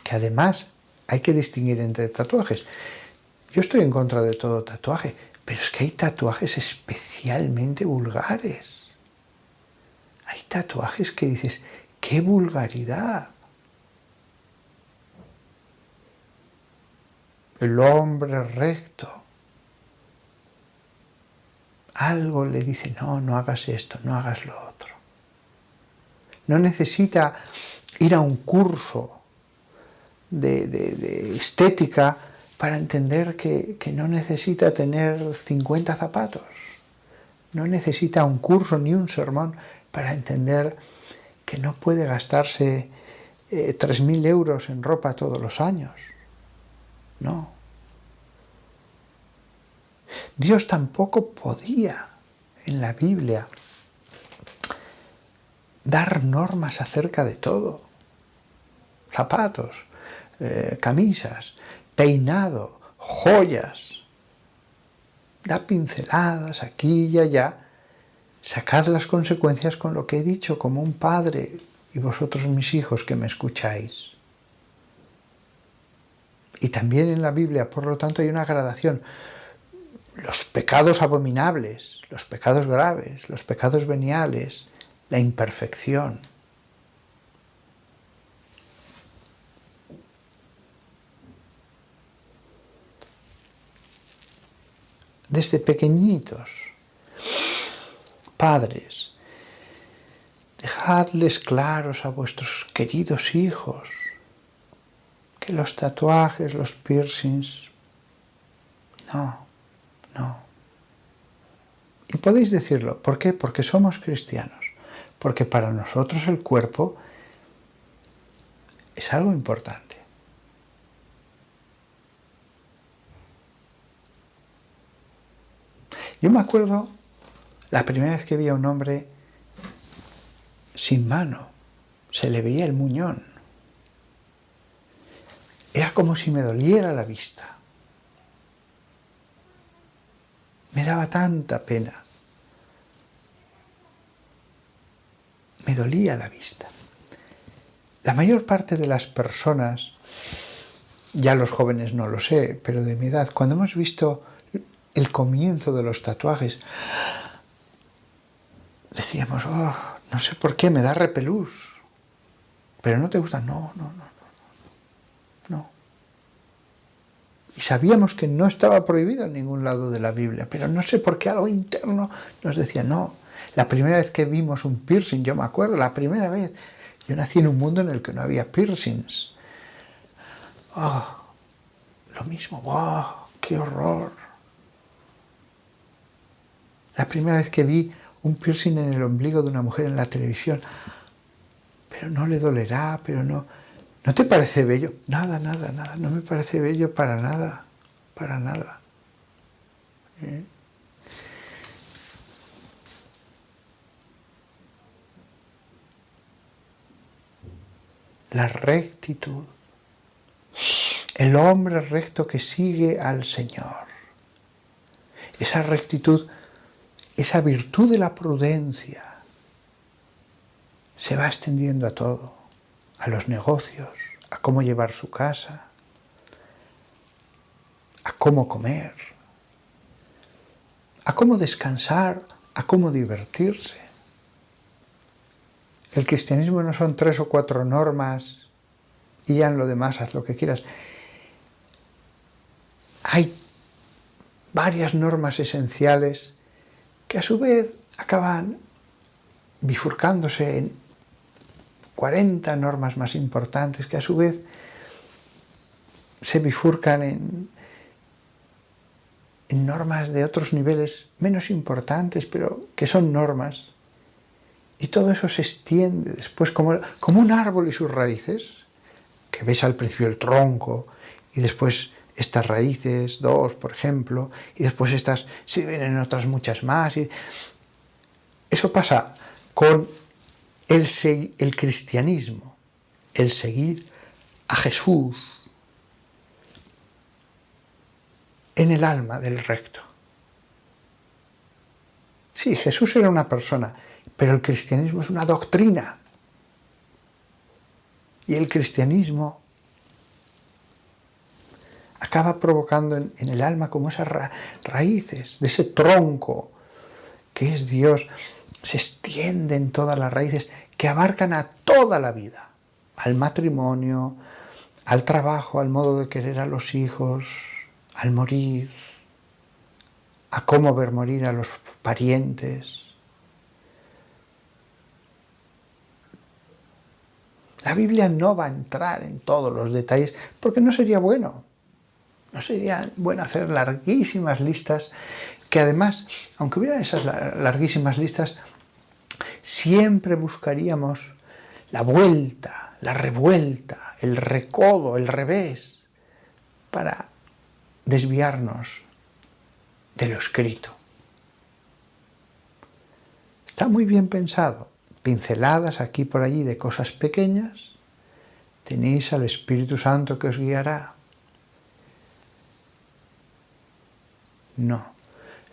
que además hay que distinguir entre tatuajes. Yo estoy en contra de todo tatuaje, pero es que hay tatuajes especialmente vulgares. Hay tatuajes que dices, ¡qué vulgaridad! El hombre recto. Algo le dice, no, no hagas esto, no hagas lo otro. No necesita ir a un curso de estética para entender que no necesita tener 50 zapatos. No necesita un curso ni un sermón para entender que no puede gastarse 3.000 euros en ropa todos los años. No. Dios tampoco podía en la Biblia dar normas acerca de todo. Zapatos, camisas, peinado, joyas. Da pinceladas aquí y allá. Sacad las consecuencias con lo que he dicho como un padre y vosotros mis hijos que me escucháis. Y también en la Biblia, por lo tanto, hay una gradación. Los pecados abominables, los pecados graves, los pecados veniales, la imperfección. Desde pequeñitos, padres, dejadles claros a vuestros queridos hijos que los tatuajes, los piercings, no. Y podéis decirlo, ¿por qué? Porque somos cristianos, porque para nosotros el cuerpo es algo importante. Yo me acuerdo la primera vez que vi a un hombre sin mano, se le veía el muñón. Era como si me doliera la vista. Me daba tanta pena. Me dolía la vista. La mayor parte de las personas, ya los jóvenes no lo sé, pero de mi edad, cuando hemos visto el comienzo de los tatuajes, decíamos, no sé por qué, me da repelús. ¿Pero no te gusta? No. Y sabíamos que no estaba prohibido en ningún lado de la Biblia, pero no sé por qué algo interno nos decía, no. La primera vez que vimos un piercing, yo me acuerdo, la primera vez, yo nací en un mundo en el que no había piercings. Lo mismo, ¡qué horror! La primera vez que vi un piercing en el ombligo de una mujer en la televisión, pero no le dolerá, pero no... ¿No te parece bello? Nada, no me parece bello para nada. La rectitud. El hombre recto que sigue al Señor. Esa rectitud, esa virtud de la prudencia, se va extendiendo a todo. A los negocios, a cómo llevar su casa, a cómo comer, a cómo descansar, a cómo divertirse. El cristianismo no son 3 o 4 normas y ya en lo demás haz lo que quieras. Hay varias normas esenciales que a su vez acaban bifurcándose en 40 normas más importantes que a su vez se bifurcan en normas de otros niveles menos importantes, pero que son normas. Y todo eso se extiende después como un árbol y sus raíces, que ves al principio el tronco y después estas raíces, 2 por ejemplo, y después estas se vienen otras muchas más. Y eso pasa con el cristianismo, el seguir a Jesús en el alma del recto. Sí, Jesús era una persona, pero el cristianismo es una doctrina. Y el cristianismo acaba provocando en el alma como esas raíces, de ese tronco que es Dios, se extienden todas las raíces que abarcan a toda la vida, al matrimonio, al trabajo, al modo de querer a los hijos, al morir, a cómo ver morir a los parientes. La Biblia no va a entrar en todos los detalles porque no sería bueno. No sería bueno hacer larguísimas listas que además, aunque hubieran esas larguísimas listas, siempre buscaríamos la vuelta, la revuelta, el recodo, el revés, para desviarnos de lo escrito. Está muy bien pensado, pinceladas aquí por allí de cosas pequeñas, tenéis al Espíritu Santo que os guiará. No,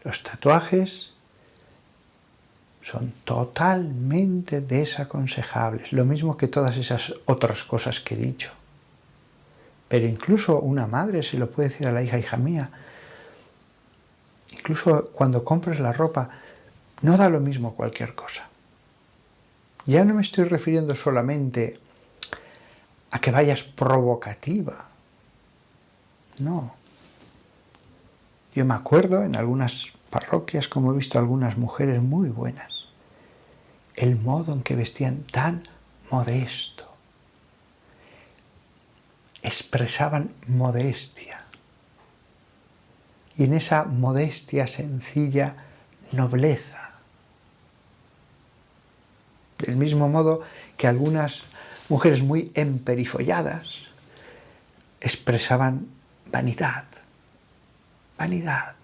los tatuajes son totalmente desaconsejables, lo mismo que todas esas otras cosas que he dicho. Pero incluso una madre se lo puede decir a la hija, hija mía, incluso cuando compres la ropa, no da lo mismo cualquier cosa. Ya no me estoy refiriendo solamente a que vayas provocativa. No. Yo me acuerdo en algunas parroquias como he visto algunas mujeres muy buenas. El modo en que vestían tan modesto. Expresaban modestia. Y en esa modestia sencilla, nobleza. Del mismo modo que algunas mujeres muy emperifolladas expresaban vanidad. Vanidad.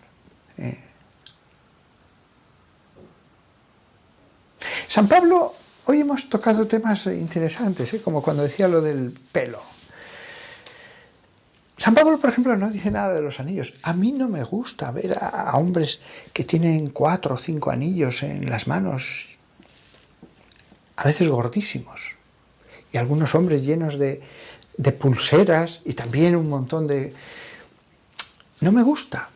San Pablo, hoy hemos tocado temas interesantes, como cuando decía lo del pelo. San Pablo, por ejemplo, no dice nada de los anillos. A mí no me gusta ver a hombres que tienen 4 o 5 anillos en las manos, a veces gordísimos, y algunos hombres llenos de pulseras y también un montón de... No me gusta.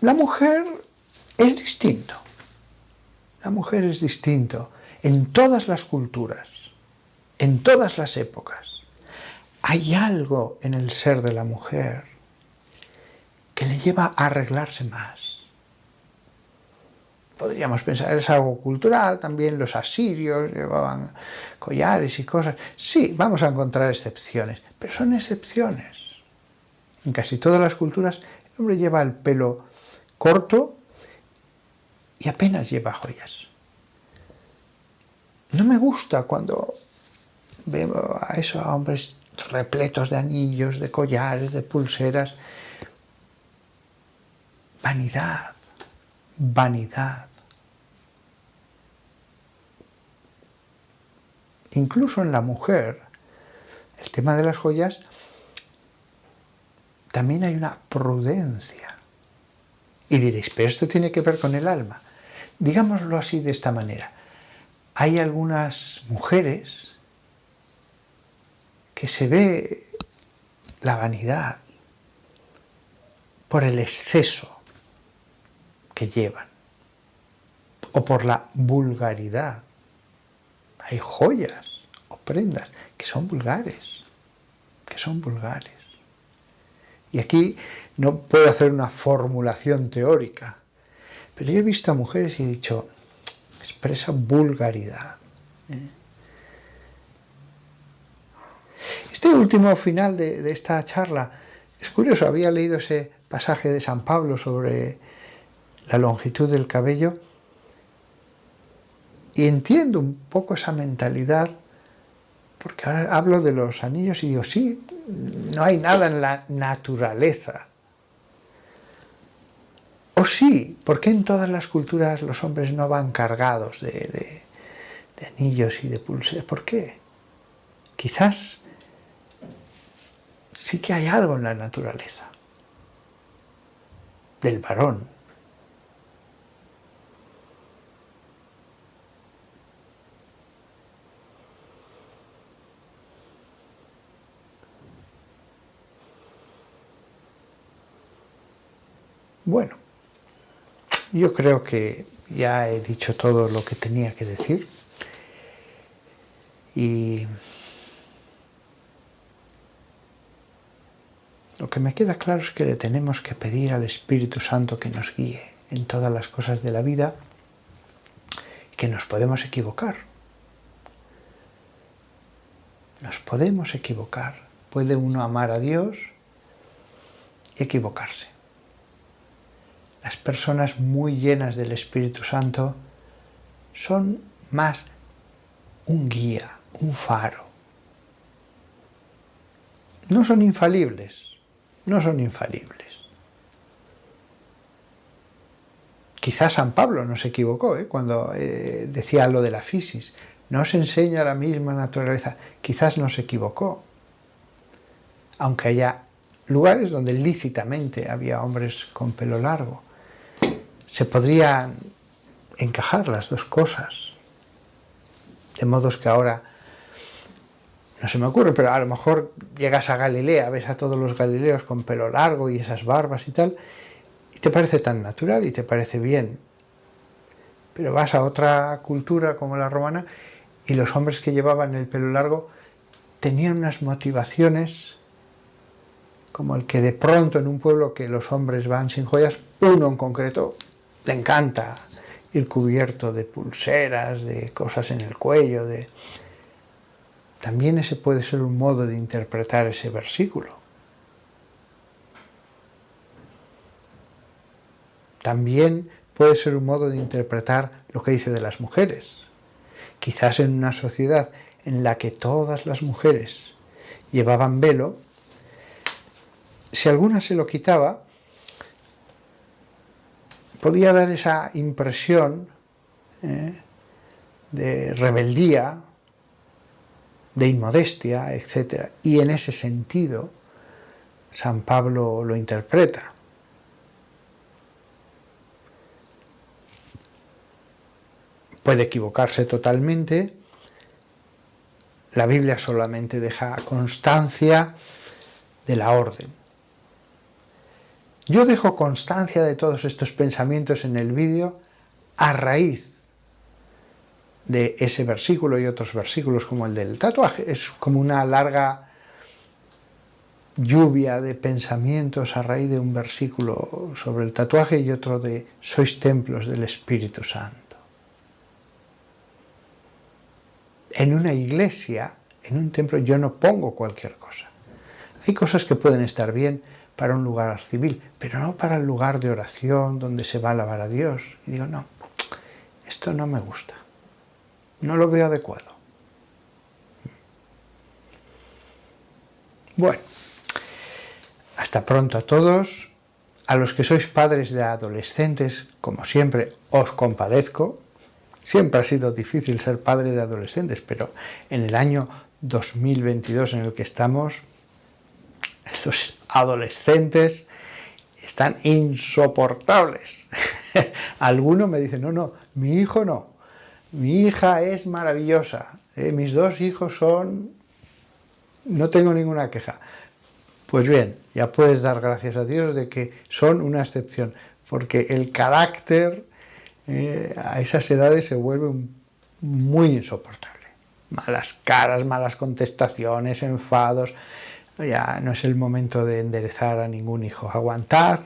La mujer es distinto. La mujer es distinto en todas las culturas, en todas las épocas. Hay algo en el ser de la mujer que le lleva a arreglarse más. Podríamos pensar, es algo cultural, también los asirios llevaban collares y cosas. Sí, vamos a encontrar excepciones, pero son excepciones. En casi todas las culturas el hombre lleva el pelo corto y apenas lleva joyas. No me gusta cuando veo a esos hombres repletos de anillos, de collares, de pulseras. Vanidad, vanidad. Incluso en la mujer, el tema de las joyas, también hay una prudencia. Y diréis, pero esto tiene que ver con el alma. Digámoslo así de esta manera. Hay algunas mujeres que se ve la vanidad por el exceso que llevan o por la vulgaridad. Hay joyas o prendas que son vulgares, Y aquí no puedo hacer una formulación teórica, pero yo he visto a mujeres y he dicho, expresa vulgaridad. Este último final de esta charla es curioso, había leído ese pasaje de San Pablo sobre la longitud del cabello y entiendo un poco esa mentalidad, porque ahora hablo de los anillos y digo, sí, no hay nada en la naturaleza. O sí, ¿por qué en todas las culturas los hombres no van cargados de anillos y de pulseras? ¿Por qué? Quizás sí que hay algo en la naturaleza del varón. Bueno, yo creo que ya he dicho todo lo que tenía que decir y lo que me queda claro es que le tenemos que pedir al Espíritu Santo que nos guíe en todas las cosas de la vida y que nos podemos equivocar. Nos podemos equivocar. Puede uno amar a Dios y equivocarse. Las personas muy llenas del Espíritu Santo son más un guía, un faro. No son infalibles, no son infalibles. Quizás San Pablo no se equivocó cuando decía lo de la fisis. No se enseña la misma naturaleza. Quizás no se equivocó. Aunque haya lugares donde lícitamente había hombres con pelo largo. Se podrían encajar las dos cosas. De modos que ahora, no se me ocurre, pero a lo mejor llegas a Galilea, ves a todos los galileos con pelo largo y esas barbas y tal, y te parece tan natural y te parece bien. Pero vas a otra cultura como la romana y los hombres que llevaban el pelo largo tenían unas motivaciones como el que de pronto en un pueblo que los hombres van sin joyas, uno en concreto le encanta ir cubierto de pulseras, de cosas en el cuello, También ese puede ser un modo de interpretar ese versículo. También puede ser un modo de interpretar lo que dice de las mujeres. Quizás en una sociedad en la que todas las mujeres llevaban velo, si alguna se lo quitaba, podía dar esa impresión de rebeldía, de inmodestia, etc. Y en ese sentido, San Pablo lo interpreta. Puede equivocarse totalmente. La Biblia solamente deja constancia de la orden. Yo dejo constancia de todos estos pensamientos en el vídeo a raíz de ese versículo y otros versículos como el del tatuaje. Es como una larga lluvia de pensamientos a raíz de un versículo sobre el tatuaje y otro de sois templos del Espíritu Santo. En una iglesia, en un templo, yo no pongo cualquier cosa. Hay cosas que pueden estar bien para un lugar civil, pero no para el lugar de oración donde se va a alabar a Dios. Y digo, no, esto no me gusta, no lo veo adecuado. Bueno, hasta pronto a todos. A los que sois padres de adolescentes, como siempre, os compadezco. Siempre ha sido difícil ser padre de adolescentes, pero en el año 2022 en el que estamos, los adolescentes están insoportables. Alguno me dice, no, mi hijo no, mi hija es maravillosa, mis dos hijos son, no tengo ninguna queja. Pues bien, ya puedes dar gracias a Dios de que son una excepción, porque el carácter a esas edades se vuelve muy insoportable. Malas caras, malas contestaciones, enfados. Ya no es el momento de enderezar a ningún hijo. Aguantad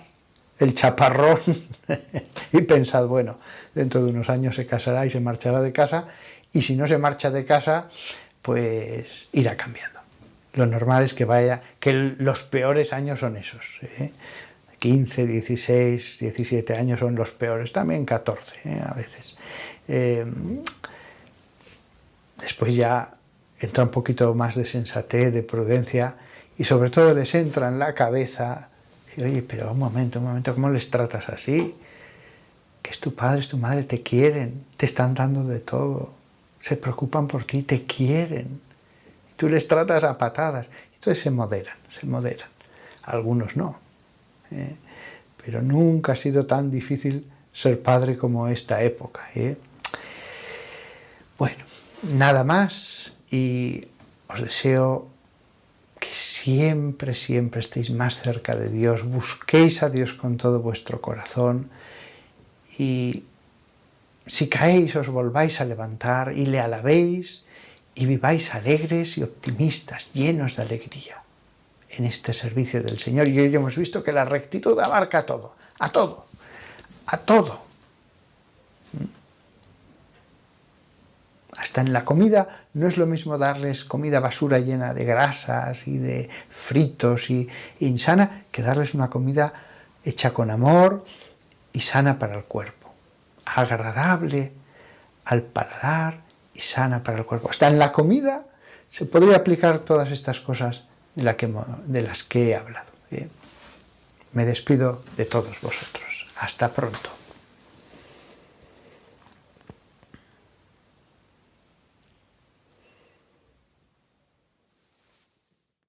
el chaparrón y pensad, bueno, dentro de unos años se casará y se marchará de casa, y si no se marcha de casa, pues irá cambiando. Lo normal es que los peores años son esos. 15, 16, 17 años son los peores, también 14 a veces. Después ya entra un poquito más de sensatez, de prudencia, y sobre todo les entra en la cabeza, oye, pero un momento, ¿cómo les tratas así? Que es tu padre, es tu madre, te quieren, te están dando de todo, se preocupan por ti, te quieren. Y tú les tratas a patadas. Entonces se moderan. Algunos no. Pero nunca ha sido tan difícil ser padre como esta época. Bueno, nada más, y os deseo que siempre estéis más cerca de Dios, busquéis a Dios con todo vuestro corazón, y si caéis os volváis a levantar y le alabéis y viváis alegres y optimistas, llenos de alegría en este servicio del Señor. Y hoy hemos visto que la rectitud abarca a todo. Hasta en la comida no es lo mismo darles comida basura llena de grasas y de fritos y insana, que darles una comida hecha con amor y sana para el cuerpo, agradable al paladar y sana para el cuerpo. Hasta en la comida se podría aplicar todas estas cosas de las que he hablado. Me despido de todos vosotros. Hasta pronto.